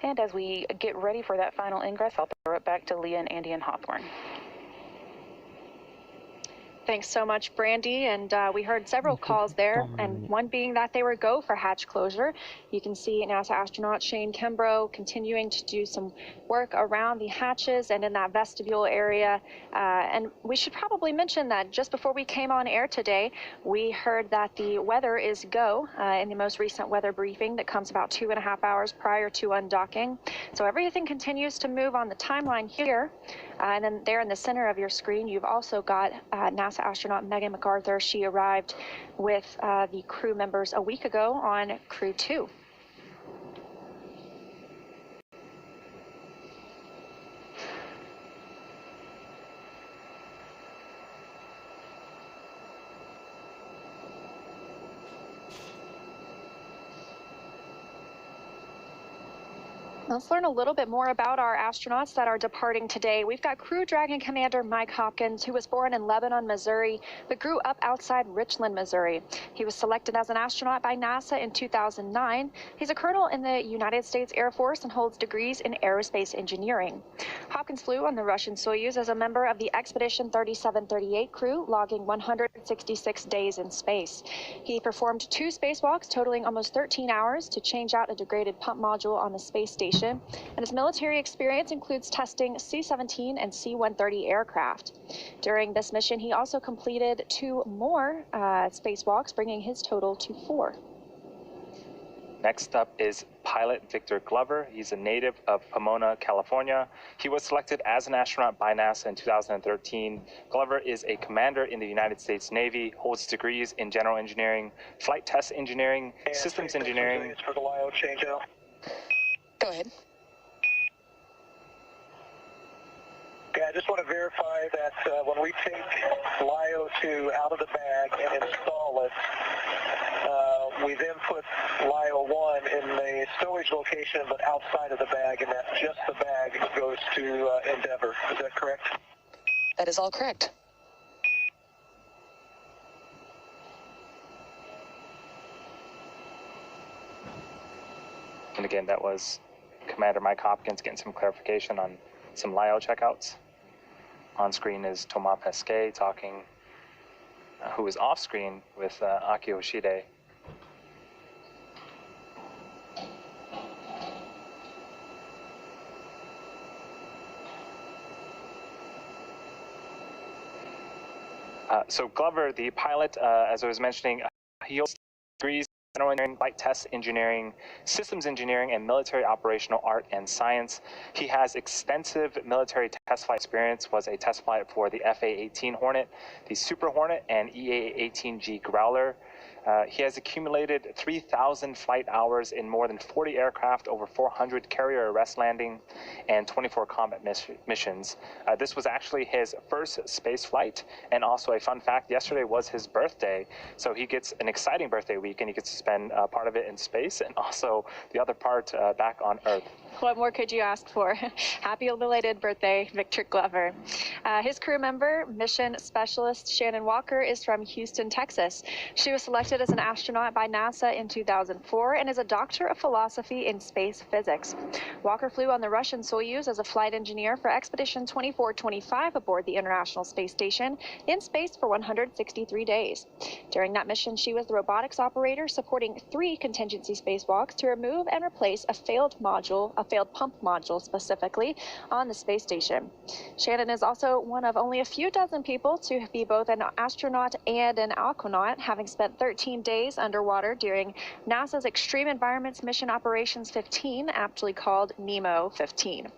A: And as we get ready for that final ingress, I'll throw it back to Leah and Andy in Hawthorne.
E: Thanks so much, Brandy. And we heard several calls there, and one being that they were go for hatch closure. You can see NASA astronaut Shane Kimbrough continuing to do some work around the hatches and in that vestibule area. And we should probably mention that just before we came on air today, we heard that the weather is go in the most recent weather briefing that comes about 2.5 hours prior to undocking. So everything continues to move on the timeline here. And then there in the center of your screen, you've also got NASA astronaut Megan MacArthur. She arrived with the crew members a week ago on Crew 2. Let's learn a little bit more about our astronauts that are departing today. We've got Crew Dragon Commander Mike Hopkins, who was born in Lebanon, Missouri, but grew up outside Richland, Missouri. He was selected as an astronaut by NASA in 2009. He's a colonel in the United States Air Force and holds degrees in aerospace engineering. Hopkins flew on the Russian Soyuz as a member of the Expedition 3738 crew, logging 166 days in space. He performed 2 spacewalks totaling almost 13 hours to change out a degraded pump module on the space station. And his military experience includes testing C-17 and C-130 aircraft. During this mission, he also completed 2 more spacewalks, bringing his total to 4.
F: Next up is pilot Victor Glover. He's a native of Pomona, California. He was selected as an astronaut by NASA in 2013. Glover is a commander in the United States Navy, holds degrees in general engineering, flight test engineering, systems engineering.
B: For the LIO changeout.
D: Go ahead.
B: Okay, I just want to verify that when we take LIO 2 out of the bag and install it, we then put LIO 1 in the stowage location, but outside of the bag, and that just the bag goes to Endeavour. Is that correct?
D: That is all correct.
F: And again, that was Commander Mike Hopkins getting some clarification on some LIO checkouts. On screen is Thomas Pesquet talking, who is off screen with Aki Hoshide. So Glover, the pilot, as I was mentioning, he holds degrees in general engineering, flight test engineering, systems engineering, and military operational art and science. He has extensive military test flight experience, was a test flight for the FA-18 Hornet, the Super Hornet, and EA-18G Growler. He has accumulated 3,000 flight hours in more than 40 aircraft, over 400 carrier arrest landing, and 24 combat missions. This was actually his first space flight, and also a fun fact, yesterday was his birthday, so he gets an exciting birthday week, and he gets to spend part of it in space, and also the other part back on Earth.
E: What more could you ask for? Happy belated birthday, Victor Glover. His crew member, mission specialist Shannon Walker, is from Houston, Texas. She was selected as an astronaut by NASA in 2004 and is a doctor of philosophy in space physics. Walker flew on the Russian Soyuz as a flight engineer for Expedition 2425 aboard the International Space Station in space for 163 days. During that mission, she was the robotics operator supporting 3 contingency spacewalks to remove and replace a failed module of failed pump module specifically on the space station. Shannon is also one of only a few dozen people to be both an astronaut and an aquanaut, having spent 13 days underwater during NASA's Extreme Environments Mission Operations 15, aptly called NEMO 15.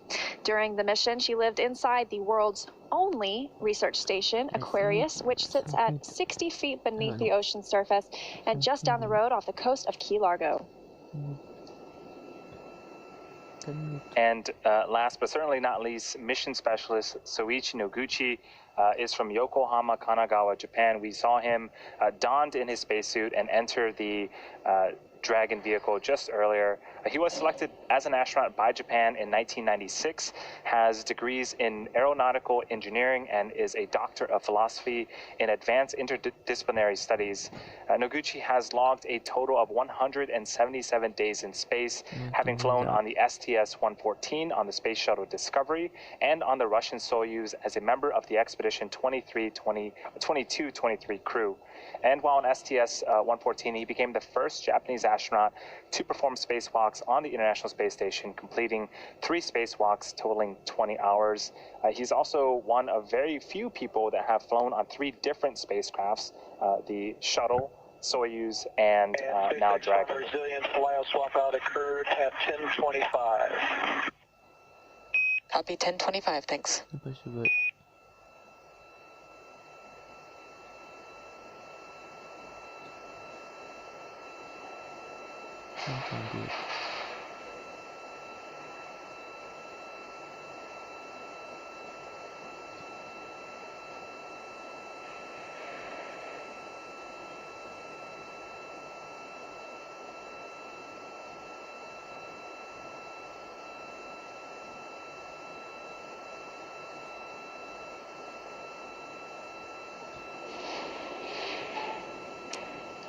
E: During the mission, she lived inside the world's only research station, Aquarius, which sits at 60 feet beneath the ocean surface and just down the road off the coast of Key Largo.
F: And last but certainly not least, mission specialist Soichi Noguchi is from Yokohama, Kanagawa, Japan. We saw him donned in his spacesuit and enter the Dragon vehicle just earlier. He was selected as an astronaut by Japan in 1996, has degrees in aeronautical engineering, and is a doctor of philosophy in advanced interdisciplinary studies. Noguchi has logged a total of 177 days in space, having flown on the STS-114 on the Space Shuttle Discovery and on the Russian Soyuz as a member of the Expedition 22-23 crew. And while on STS-114, he became the first Japanese astronaut to perform spacewalks on the International Space Station, completing 3 spacewalks totaling 20 hours. He's also one of very few people that have flown on 3 different spacecrafts, the Shuttle, Soyuz, and now Dragon.
B: Resilience flyout swap out occurred at 10:25.
D: Copy 10:25, thanks.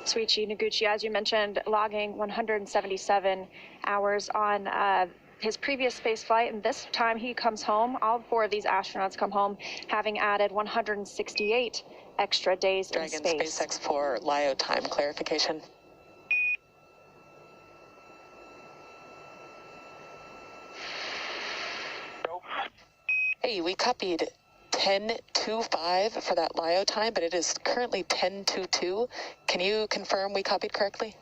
E: Soichi Noguchi, as you mentioned, logging 177 hours on his previous space flight, and this time he comes home. All 4 of these astronauts come home, having added 168 extra days in space.
D: Dragon SpaceX for LIO time clarification. Hey, we copied 10:25 for that LIO time, but it is currently 10:22. Can you confirm we copied correctly?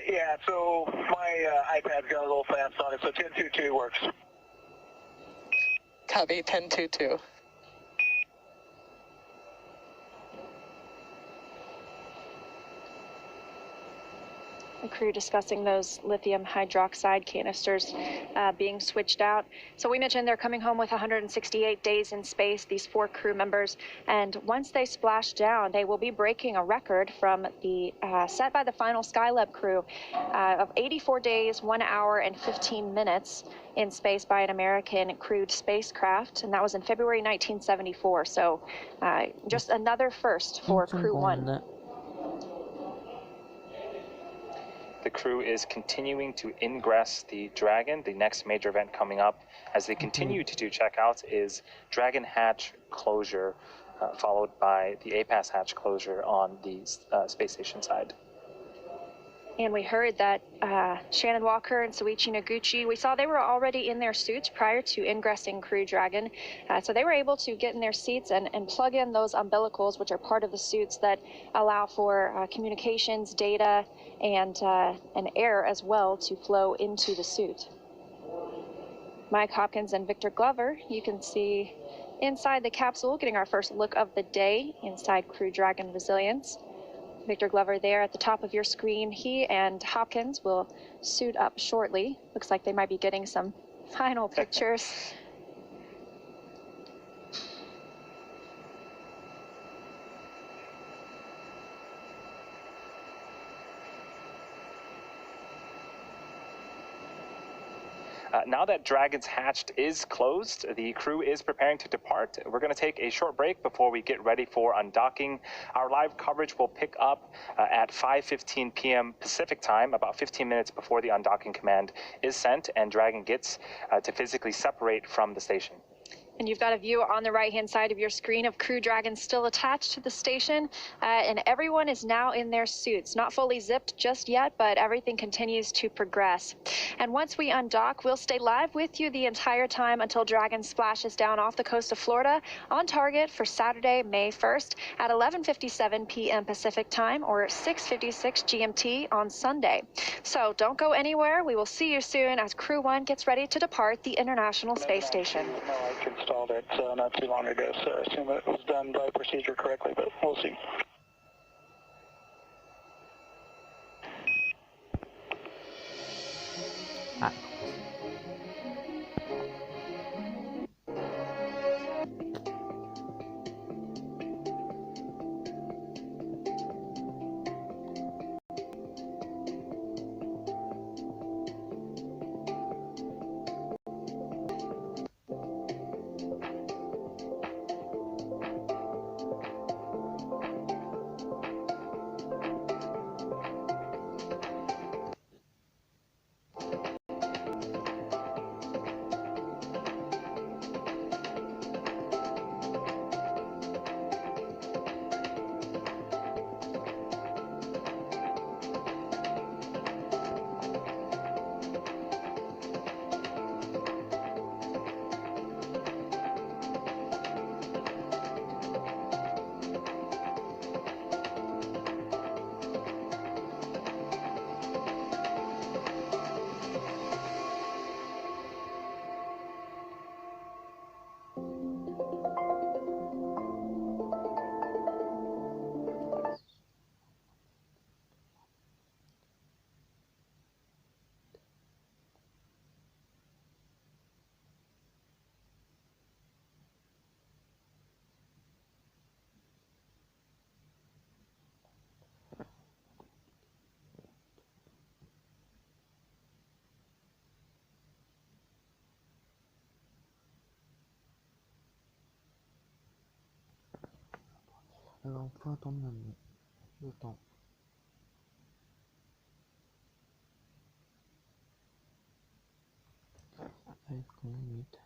B: Yeah, so my iPad's got a little fast on it, so 10:22 works.
D: Copy 10:22.
E: The crew discussing those lithium hydroxide canisters being switched out. So we mentioned they're coming home with 168 days in space, these 4 crew members. And once they splash down, they will be breaking a record from the set by the final Skylab crew of 84 days, 1 hour, and 15 minutes in space by an American crewed spacecraft. And that was in February 1974. So just another first for Crew 1.
F: The crew is continuing to ingress the Dragon. The next major event coming up as they continue to do checkouts is Dragon hatch closure, followed by the APAS hatch closure on the space station side.
E: And we heard that Shannon Walker and Soichi Noguchi, we saw they were already in their suits prior to ingressing Crew Dragon. So they were able to get in their seats and plug in those umbilicals, which are part of the suits that allow for communications, data, and air as well to flow into the suit. Mike Hopkins and Victor Glover, you can see inside the capsule, getting our first look of the day inside Crew Dragon Resilience. Victor Glover there at the top of your screen. He and Hopkins will suit up shortly. Looks like they might be getting some final pictures.
F: Now that Dragon's hatch is closed, the crew is preparing to depart. We're going to take a short break before we get ready for undocking. Our live coverage will pick up at 5:15 p.m. Pacific time, about 15 minutes before the undocking command is sent and Dragon gets to physically separate from the station.
E: And you've got a view on the right-hand side of your screen of Crew Dragon still attached to the station, and everyone is now in their suits. Not fully zipped just yet, but everything continues to progress. And once we undock, we'll stay live with you the entire time until Dragon splashes down off the coast of Florida on target for Saturday, May 1st at 11:57 p.m. Pacific time or 6:56 GMT on Sunday. So don't go anywhere. We will see you soon as Crew 1 gets ready to depart the International Space Station.
B: No, I installed it not too long ago, so I assume it was done by procedure correctly, but we'll see.
C: Ah. Alors, on peut attendre le temps. Allez, combien de minutes?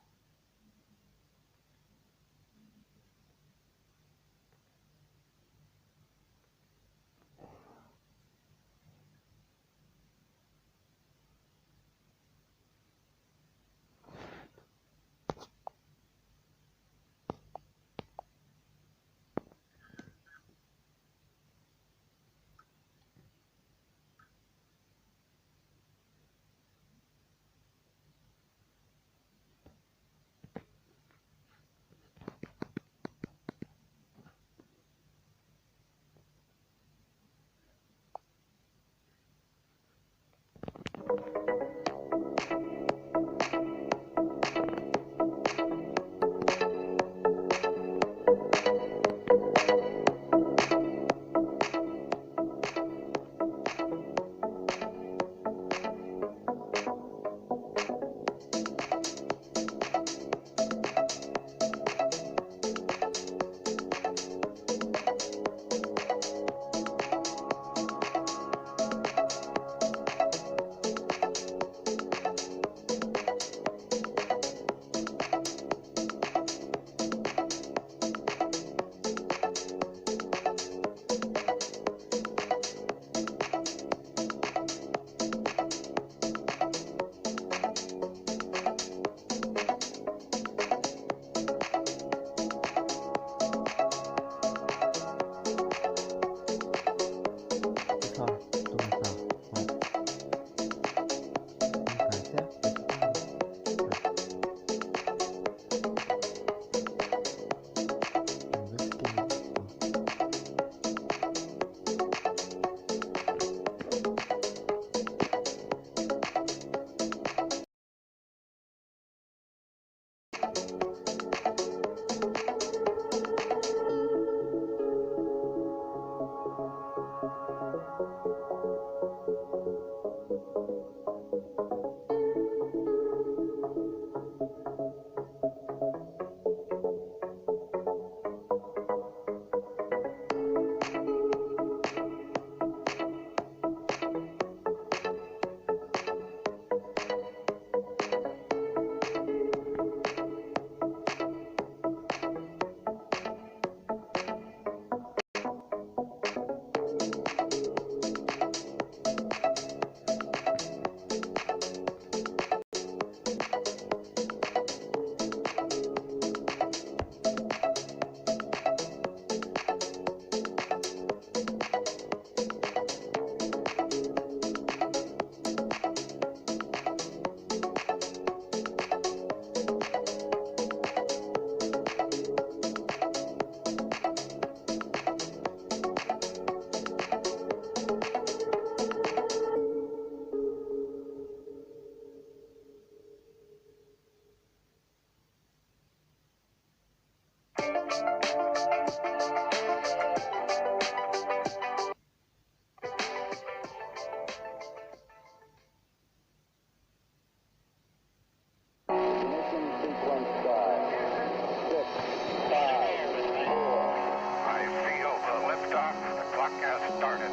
I: clock has started.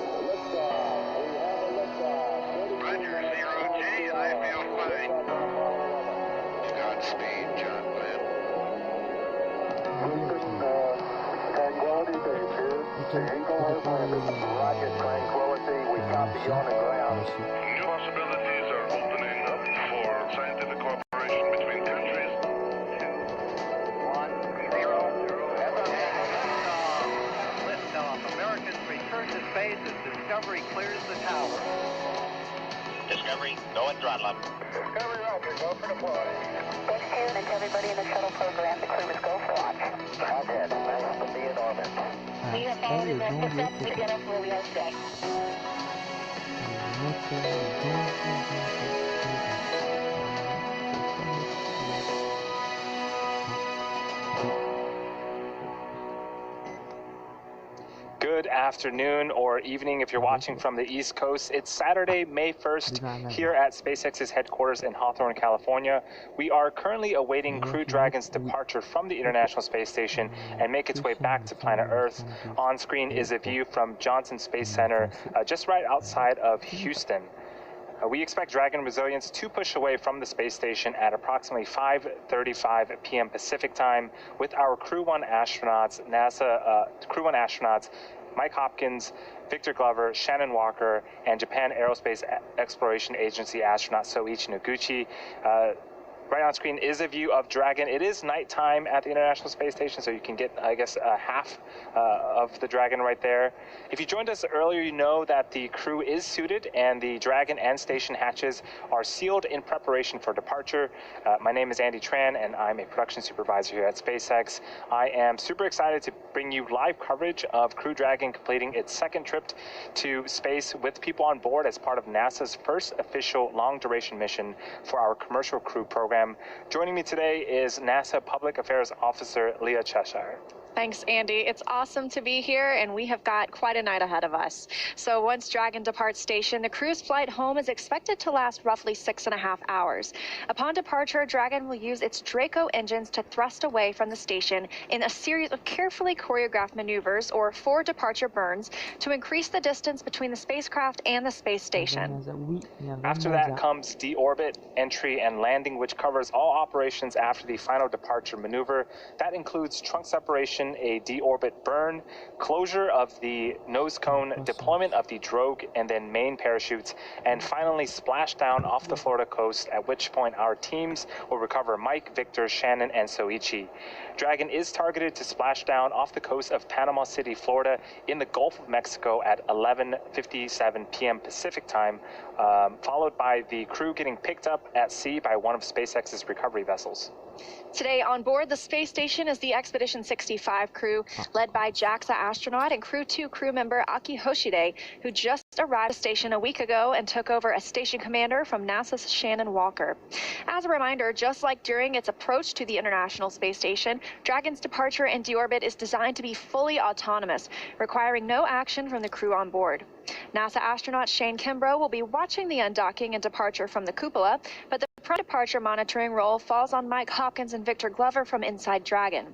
I: Roger, 0G, I feel fine. Godspeed, John Glenn. Tranquility base here. The Eagle has landed. Roger, Tranquility. We copy you on the ground.
J: New possibilities are opening up for scientific cooperation between countries.
I: 2, 1, 0, 0. Liftoff. Americans return to space as Discovery clears the tower. Discovery, go and throttle up. Discovery, roger, go for deploy.
B: Thanks, Karen, and to everybody in the shuttle program. The crew is go for launch.
I: Roger, nice to be in orbit.
B: We have followed the steps to get us where we are today.
F: Good afternoon or evening if you're watching from the East Coast. It's Saturday, May 1st, here at SpaceX's headquarters in Hawthorne, California. We are currently awaiting Crew Dragon's departure from the International Space Station and make its way back to planet Earth. On screen is a view from Johnson Space Center, just right outside of Houston. We expect Dragon Resilience to push away from the space station at approximately 5:35 p.m. Pacific time with our Crew 1 astronauts, Crew 1 astronauts, Mike Hopkins, Victor Glover, Shannon Walker, and Japan Aerospace Exploration Agency astronaut Soichi Noguchi. Right on screen is a view of Dragon. It is nighttime at the International Space Station, so you can get, I guess, half of the Dragon right there. If you joined us earlier, you know that the crew is suited and the Dragon and station hatches are sealed in preparation for departure. My name is Andy Tran, and I'm a production supervisor here at SpaceX. I am super excited to bring you live coverage of Crew Dragon completing its second trip to space with people on board as part of NASA's first official long-duration mission for our commercial crew program. Joining me today is NASA Public Affairs Officer Leah Cheshire.
E: Thanks, Andy. It's awesome to be here, and we have got quite a night ahead of us. So once Dragon departs station, the crew's flight home is expected to last roughly 6.5 hours. Upon departure, Dragon will use its Draco engines to thrust away from the station in a series of carefully choreographed maneuvers, or 4 departure burns, to increase the distance between the spacecraft and the space station.
F: After that comes deorbit, entry, and landing, which covers all operations after the final departure maneuver. That includes trunk separation, a deorbit burn, closure of the nose cone, deployment of the drogue, and then main parachutes, and finally splashdown off the Florida coast, at which point our teams will recover Mike, Victor, Shannon, and Soichi. Dragon is targeted to splash down off the coast of Panama City, Florida, in the Gulf of Mexico at 11:57 p.m. Pacific time, followed by the crew getting picked up at sea by one of SpaceX's recovery vessels.
E: Today on board the space station is the Expedition 65 crew, led by JAXA astronaut and Crew 2 crew member Aki Hoshide, who just arrived at the station a week ago and took over as station commander from NASA's Shannon Walker. As a reminder, just like during its approach to the International Space Station, Dragon's departure and deorbit is designed to be fully autonomous, requiring no action from the crew on board. NASA astronaut Shane Kimbrough will be watching the undocking and departure from the cupola, but the pre-departure monitoring role falls on Mike Hopkins and Victor Glover from inside Dragon.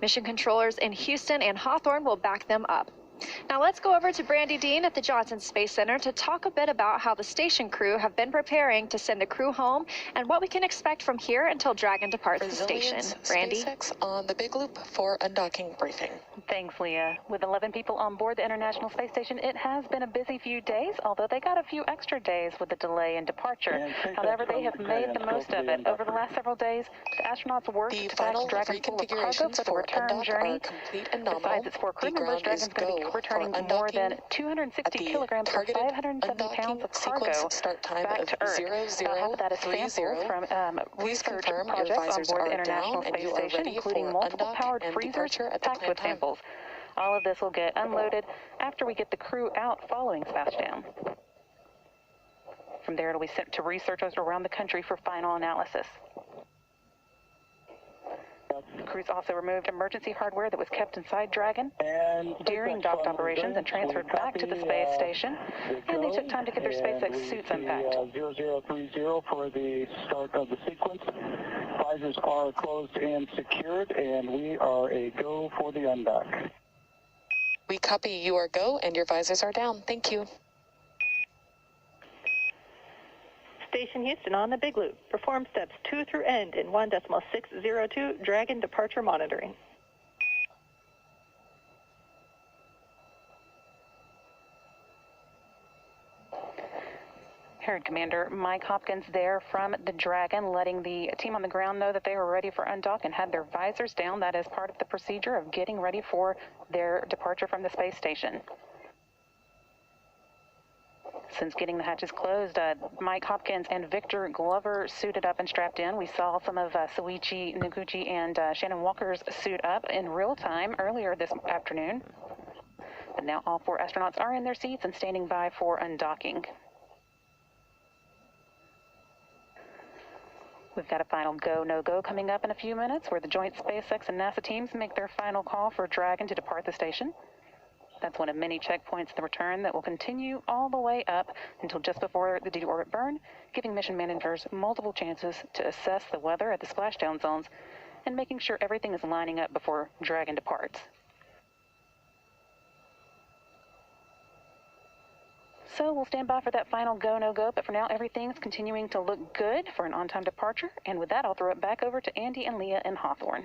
E: Mission controllers in Houston and Hawthorne will back them up. Now let's go over to Brandy Dean at the Johnson Space Center to talk a bit about how the station crew have been preparing to send the crew home and what we can expect from here until Dragon departs the station. Brandy?
D: SpaceX on the Big Loop for undocking briefing.
A: Thanks, Leah. With 11 people on board the International Space Station, it has been a busy few days, although they got a few extra days with the delay in departure. However, they have made the most of it. Over the last several days, the astronauts worked to pack Dragon full of cargo for the return journey. Besides its 4 crew members, Dragon's going to be returning more than 260 kilograms or 570 pounds of cargo back to Earth. Half of that is samples from research projects on board the International Space Station, including multiple powered freezers packed with samples. All of this will get unloaded after we get the crew out following splashdown. From there, it'll be sent to researchers around the country for final analysis. The crews also removed emergency hardware that was kept inside Dragon during docked operations and transferred back to the space station. And they took time to get their SpaceX suits unpacked.
B: 0030 for the start of the sequence. Visors are closed and secured, and we are a go for the undock.
D: We copy you are go and your visors are down. Thank you.
H: Station Houston on the Big Loop. Perform steps 2 through end in 1.602 Dragon departure monitoring.
A: Heard Commander Mike Hopkins there from the Dragon, letting the team on the ground know that they were ready for undock and had their visors down. That is part of the procedure of getting ready for their departure from the space station. Since getting the hatches closed, Mike Hopkins and Victor Glover suited up and strapped in. We saw some of Soichi Noguchi and Shannon Walker's suit up in real time earlier this afternoon. But now all 4 astronauts are in their seats and standing by for undocking. We've got a final go, no-go coming up in a few minutes where the joint SpaceX and NASA teams make their final call for Dragon to depart the station. That's one of many checkpoints in the return that will continue all the way up until just before the deorbit burn, giving mission managers multiple chances to assess the weather at the splashdown zones and making sure everything is lining up before Dragon departs. So we'll stand by for that final go, no-go, but for now everything's continuing to look good for an on-time departure. And with that, I'll throw it back over to Andy and Leah in Hawthorne.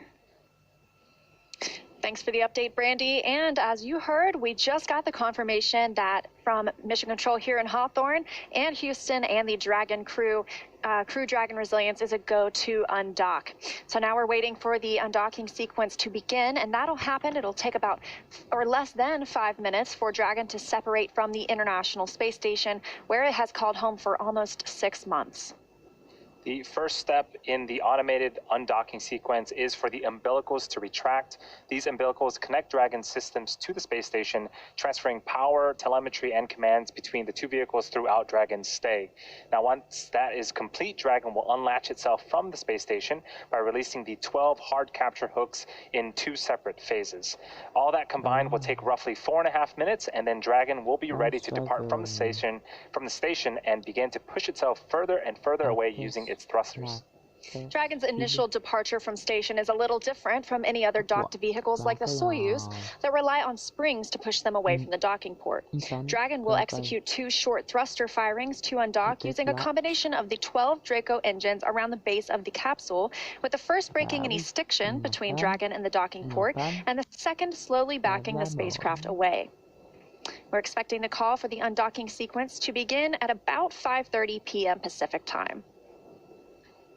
E: Thanks for the update, Brandy. And as you heard, we just got the confirmation that from Mission Control here in Hawthorne and Houston and the Dragon crew, Crew Dragon Resilience is a go to undock. So now we're waiting for the undocking sequence to begin, and that'll happen. It'll take about or less than 5 minutes for Dragon to separate from the International Space Station, where it has called home for almost 6 months.
F: The first step in the automated undocking sequence is for the umbilicals to retract. These umbilicals connect Dragon systems to the space station, transferring power, telemetry, and commands between the 2 vehicles throughout Dragon's stay. Now, once that is complete, Dragon will unlatch itself from the space station by releasing the 12 hard capture hooks in 2 separate phases. All that combined will take roughly 4.5 minutes, and then Dragon will be ready to depart from the station and begin to push itself further and further away using its thrusters.
E: Dragon's initial departure from station is a little different from any other docked vehicles like the Soyuz that rely on springs to push them away from the docking port. Dragon will execute 2 short thruster firings to undock using a combination of the 12 Draco engines around the base of the capsule, with the first breaking any stiction between Dragon and the docking port, and the second slowly backing the spacecraft away. We're expecting the call for the undocking sequence to begin at about 5:30 p.m. Pacific time.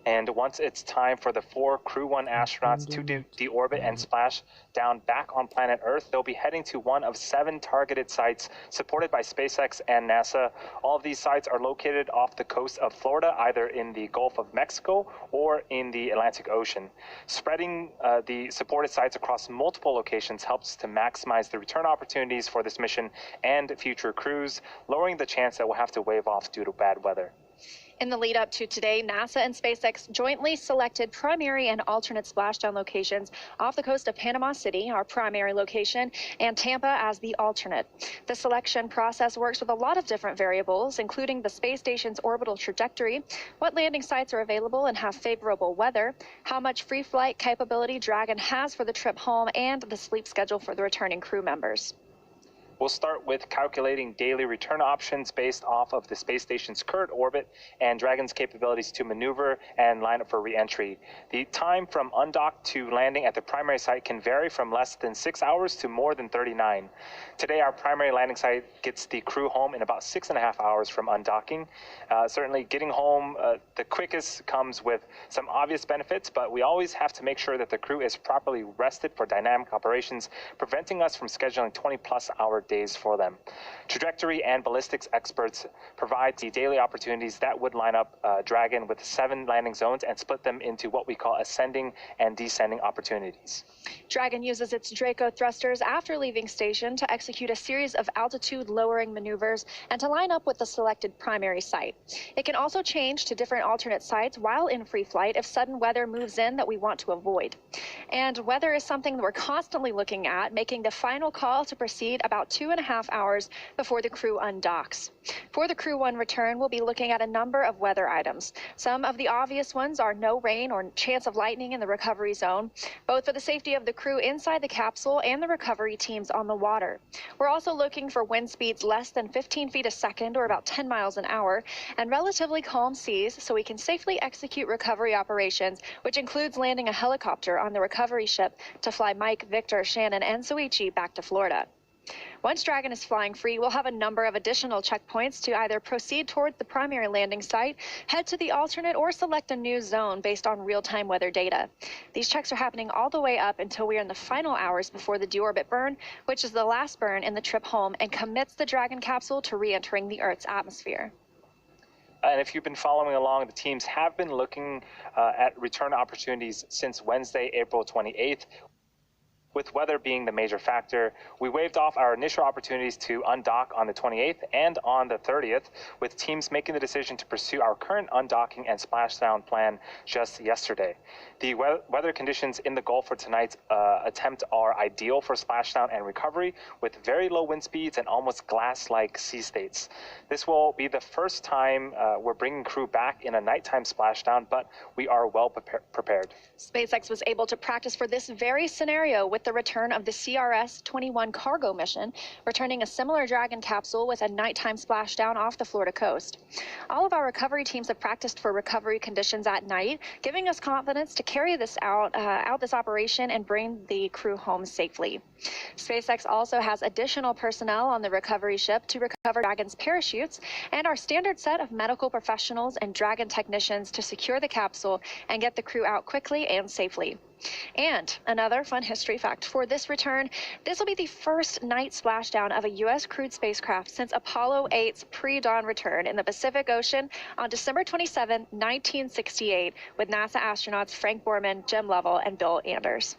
F: And once it's time for the 4 Crew 1 astronauts to deorbit and splash down back on planet Earth, they'll be heading to one of 7 targeted sites supported by SpaceX and NASA. All of these sites are located off the coast of Florida, either in the Gulf of Mexico or in the Atlantic Ocean. Spreading the supported sites across multiple locations helps to maximize the return opportunities for this mission and future crews, lowering the chance that we'll have to wave off due to bad weather.
E: In the lead up to today, NASA and SpaceX jointly selected primary and alternate splashdown locations off the coast of Panama City, our primary location, and Tampa as the alternate. The selection process works with a lot of different variables, including the space station's orbital trajectory, what landing sites are available and have favorable weather, how much free flight capability Dragon has for the trip home, and the sleep schedule for the returning crew members.
F: We'll start with calculating daily return options based off of the space station's current orbit and Dragon's capabilities to maneuver and line up for re-entry. The time from undock to landing at the primary site can vary from less than 6 hours to more than 39. Today, our primary landing site gets the crew home in about 6.5 hours from undocking. Certainly, getting home the quickest comes with some obvious benefits, but we always have to make sure that the crew is properly rested for dynamic operations, preventing us from scheduling 20-plus hour days for them. Trajectory and ballistics experts provide the daily opportunities that would line up Dragon with 7 landing zones and split them into what we call ascending and descending opportunities.
E: Dragon uses its Draco thrusters after leaving station to execute a series of altitude-lowering maneuvers and to line up with the selected primary site. It can also change to different alternate sites while in free flight if sudden weather moves in that we want to avoid. And weather is something that we're constantly looking at, making the final call to proceed about 2.5 hours before the crew undocks. For the Crew 1 return, we'll be looking at a number of weather items. Some of the obvious ones are no rain or chance of lightning in the recovery zone, both for the safety of the crew inside the capsule and the recovery teams on the water. We're also looking for wind speeds less than 15 feet a second, or about 10 miles an hour, and relatively calm seas so we can safely execute recovery operations, which includes landing a helicopter on the recovery ship to fly Mike, Victor, Shannon, and Soichi back to Florida. Once Dragon is flying free, we'll have a number of additional checkpoints to either proceed towards the primary landing site, head to the alternate, or select a new zone based on real-time weather data. These checks are happening all the way up until we are in the final hours before the deorbit burn, which is the last burn in the trip home and commits the Dragon capsule to re-entering the Earth's atmosphere.
F: And if you've been following along, the teams have been looking at return opportunities since Wednesday, April 28th. With weather being the major factor, we waived off our initial opportunities to undock on the 28th and on the 30th, with teams making the decision to pursue our current undocking and splashdown plan just yesterday. The weather conditions in the Gulf for tonight's attempt are ideal for splashdown and recovery, with very low wind speeds and almost glass-like sea states. This will be the first time we're bringing crew back in a nighttime splashdown, but we are well prepared.
E: SpaceX was able to practice for this very scenario with the return of the CRS-21 cargo mission, returning a similar Dragon capsule with a nighttime splashdown off the Florida coast. All of our recovery teams have practiced for recovery conditions at night, giving us confidence to carry this out this operation and bring the crew home safely. SpaceX also has additional personnel on the recovery ship to recover Dragon's parachutes and our standard set of medical professionals and Dragon technicians to secure the capsule and get the crew out quickly and safely. And another fun history fact for this return, this will be the first night splashdown of a U.S. crewed spacecraft since Apollo 8's pre-dawn return in the Pacific Ocean on December 27, 1968, with NASA astronauts Frank Borman, Jim Lovell, and Bill Anders.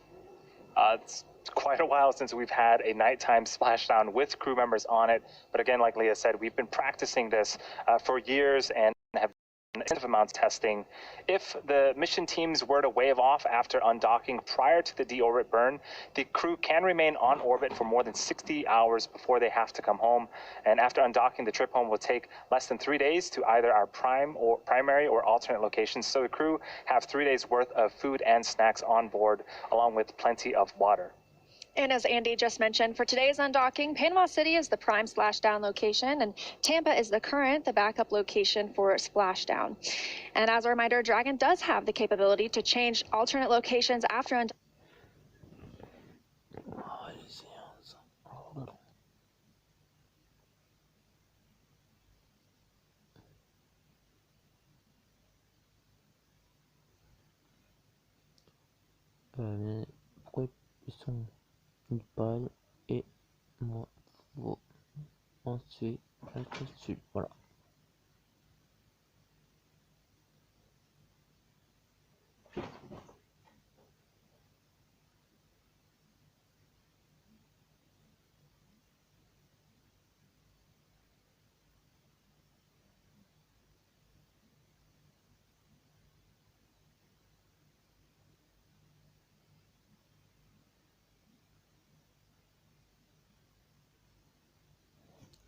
F: It's quite a while since we've had a nighttime splashdown with crew members on it. But again, like Leah said, we've been practicing this for years and have extensive amounts of testing. If the mission teams were to wave off after undocking prior to the deorbit burn, the crew can remain on orbit for more than 60 hours before they have to come home. And after undocking, the trip home will take less than 3 days to either our primary or alternate locations. So the crew have 3 days worth of food and snacks on board, along with plenty of water.
E: And as Andy just mentioned, for today's undocking, Panama City is the prime splashdown location, and Tampa is the backup location for splashdown. And as a reminder, Dragon does have the capability to change alternate locations after undocking.
C: Pourquoi ils sont une balle et moi faut ensuite être dessus, voilà.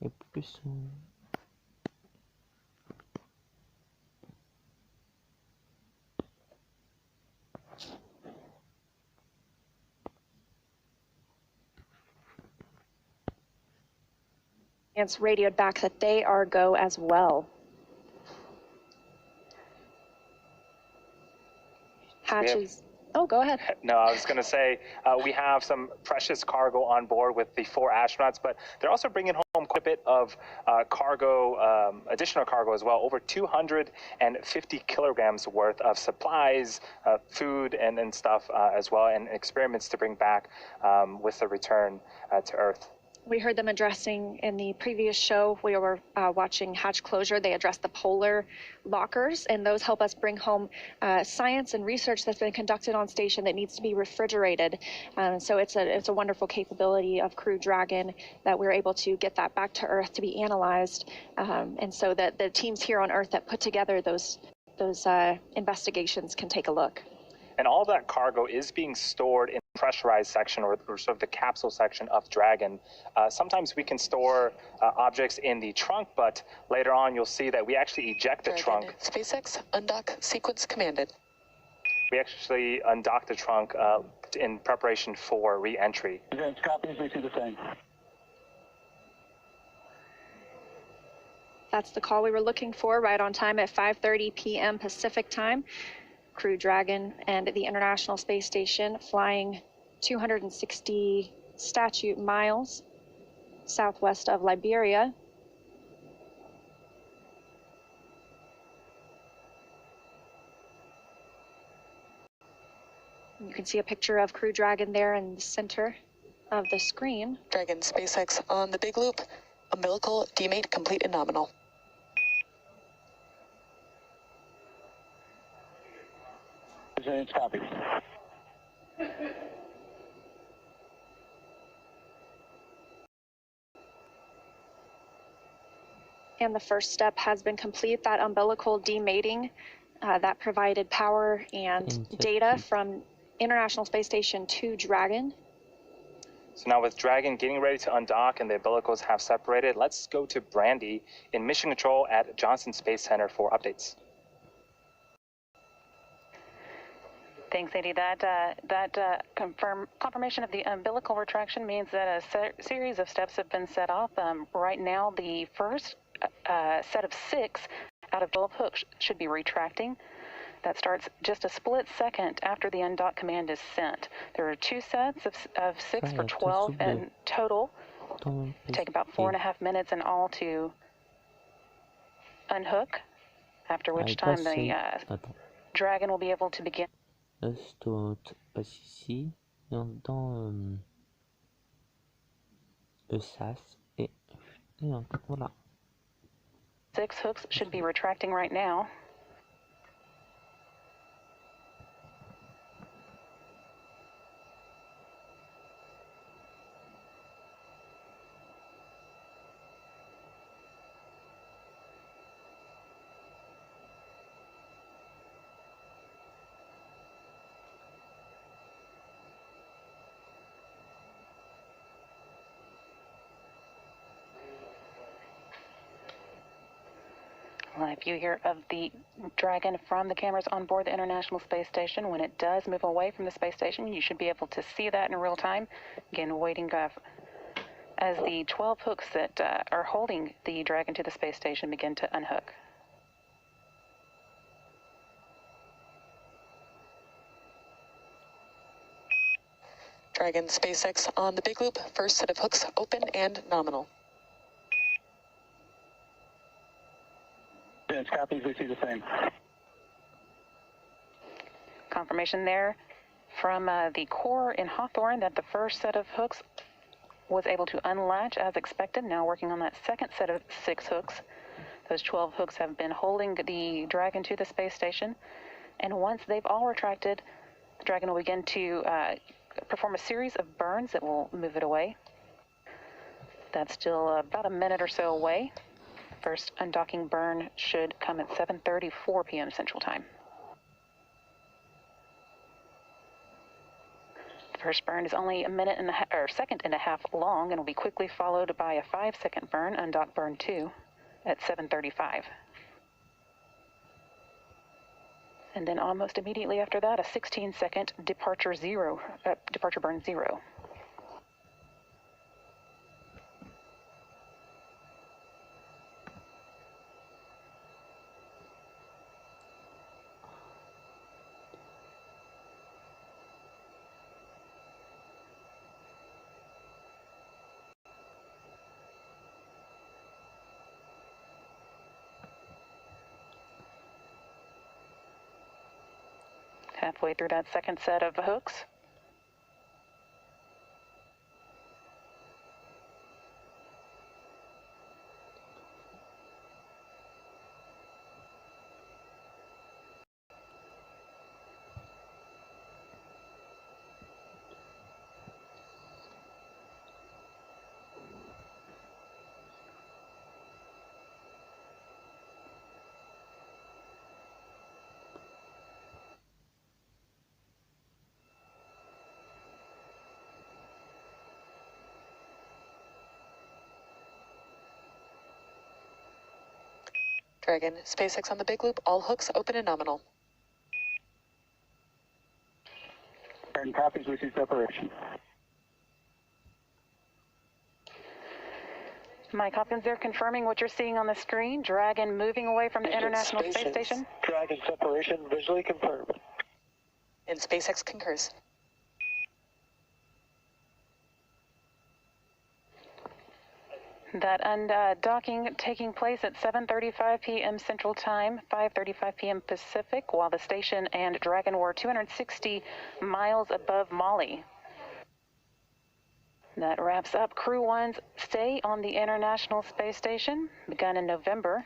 C: Et plus
E: It's radioed back that they are go as well. Hatches. Oh, go ahead.
F: No, I was going to say we have some precious cargo on board with the 4 astronauts, but they're also bringing home quite a bit of cargo, additional cargo as well, over 250 kilograms worth of supplies, food, and stuff as well, and experiments to bring back with the return to Earth.
E: We heard them addressing in the previous show. We were watching hatch closure. They addressed the polar lockers, and those help us bring home science and research that's been conducted on station that needs to be refrigerated. So it's a wonderful capability of Crew Dragon that we're able to get that back to Earth to be analyzed, and so that the teams here on Earth that put together those investigations can take a look.
F: And all that cargo is being stored in the pressurized section or sort of the capsule section of Dragon. Sometimes we can store objects in the trunk, but later on you'll see that we actually eject the trunk.
D: SpaceX undock sequence commanded.
F: We actually undock the trunk in preparation for re-entry.
B: Copies, we see the same.
E: That's the call we were looking for, right on time at 5:30 p.m. Pacific time. Crew Dragon and the International Space Station flying 260 statute miles southwest of Liberia. You can see a picture of Crew Dragon there in the center of the screen.
D: Dragon SpaceX on the big loop. Umbilical demate complete and nominal.
B: Copy.
E: And the first step has been complete, that umbilical demating that provided power and data from International Space Station to Dragon.
F: So now with Dragon getting ready to undock and the umbilicals have separated, let's go to Brandy in Mission Control at Johnson Space Center for updates.
A: Thanks, Andy. That confirmation of the umbilical retraction means that a series of steps have been set off. Right now, the first set of 6 out of 12 hooks should be retracting. That starts just a split second after the undock command is sent. There are 2 sets of 6 for 12 in total. Take about 4.5 minutes in all to unhook, after which time the Dragon will be able to begin.
C: Là, je dois passer ici, et en dedans, sas, et donc, voilà.
A: 6 hooks should be retracting right now. Live view here of the Dragon from the cameras on board the International Space Station. When it does move away from the space station, you should be able to see that in real time. Again, waiting as the 12 hooks that are holding the Dragon to the space station begin to unhook.
D: Dragon SpaceX on the big loop. First set of hooks open and nominal.
B: Yes, copies, we see the same.
A: Confirmation there from the core in Hawthorne that the first set of hooks was able to unlatch as expected. Now working on that second set of 6 hooks. Those 12 hooks have been holding the Dragon to the space station. And once they've all retracted, the Dragon will begin to perform a series of burns that will move it away. That's still about a minute or so away. First undocking burn should come at 7:34 p.m. Central Time. The first burn is only a minute and a half, or second and a half long, and will be quickly followed by a 5-second burn, undock burn 2, at 7:35. And then almost immediately after that, a 16-second departure burn 0. Halfway through that second set of hooks.
D: Dragon, SpaceX on the big loop, all hooks open and nominal.
B: And copies, we see separation.
A: Mike Hopkins there confirming what you're seeing on the screen. Dragon moving away from the International Space Station.
B: Dragon separation visually confirmed.
D: And SpaceX concurs.
A: That undocking taking place at 7:35 p.m. Central Time, 5:35 p.m. Pacific, while the station and Dragon were 260 miles above Mali. That wraps up Crew 1's stay on the International Space Station, begun in November,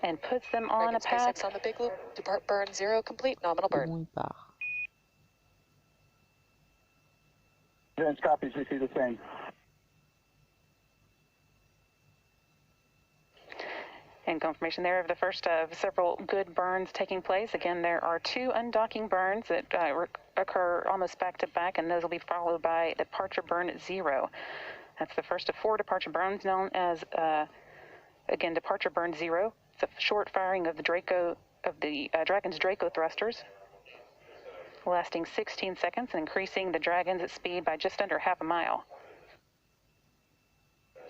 A: and puts them on a path.
D: SpaceX on the big loop, depart burn 0, complete, nominal burn.
B: Advanced copies, we see the same.
A: And confirmation there of the first of several good burns taking place. Again, there are 2 undocking burns that occur almost back to back, and those will be followed by departure burn 0. That's the first of 4 departure burns, known as again departure burn 0. It's a short firing of the Dragon's Draco thrusters, lasting 16 seconds and increasing the Dragon's speed by just under half a mile.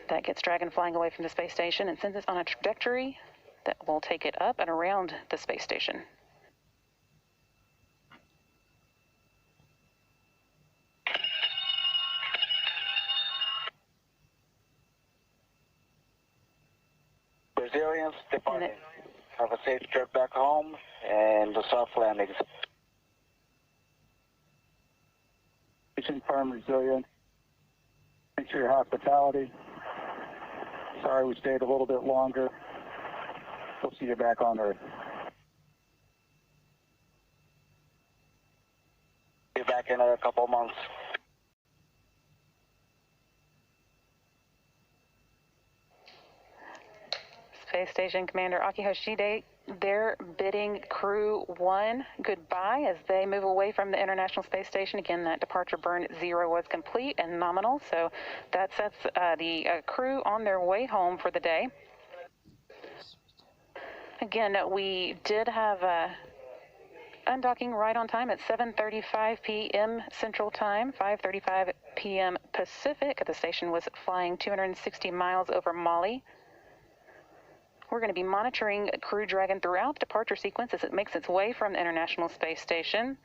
A: That gets Dragon flying away from the space station and sends it on a trajectory that will take it up and around the space station.
B: Resilience departing. Have a safe trip back home and the soft landings. Mission firm resilience. Thanks for your hospitality. Sorry we stayed a little bit longer. We'll see you back on Earth. Be back in a couple months.
A: Space Station Commander Aki Hoshide, they're bidding Crew 1 goodbye as they move away from the International Space Station. Again, that departure burn 0 was complete and nominal, so that sets the crew on their way home for the day. Again, we did have undocking right on time at 7:35 p.m. Central Time, 5:35 p.m. Pacific. The station was flying 260 miles over Mali. We're going to be monitoring Crew Dragon throughout the departure sequence as it makes its way from the International Space Station.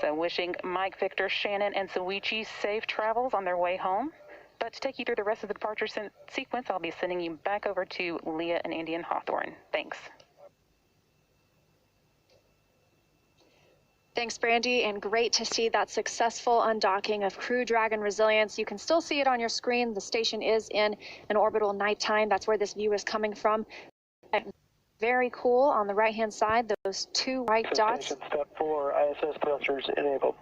A: So wishing Mike, Victor, Shannon, and Suichi safe travels on their way home. But to take you through the rest of the departure sequence, I'll be sending you back over to Leah and Andy and Hawthorne. Thanks.
E: Thanks, Brandy, and great to see that successful undocking of Crew Dragon Resilience. You can still see it on your screen. The station is in an orbital nighttime. That's where this view is coming from. Very cool on the right-hand side, those 2 white dots.
B: Step 4, ISS thrusters enabled.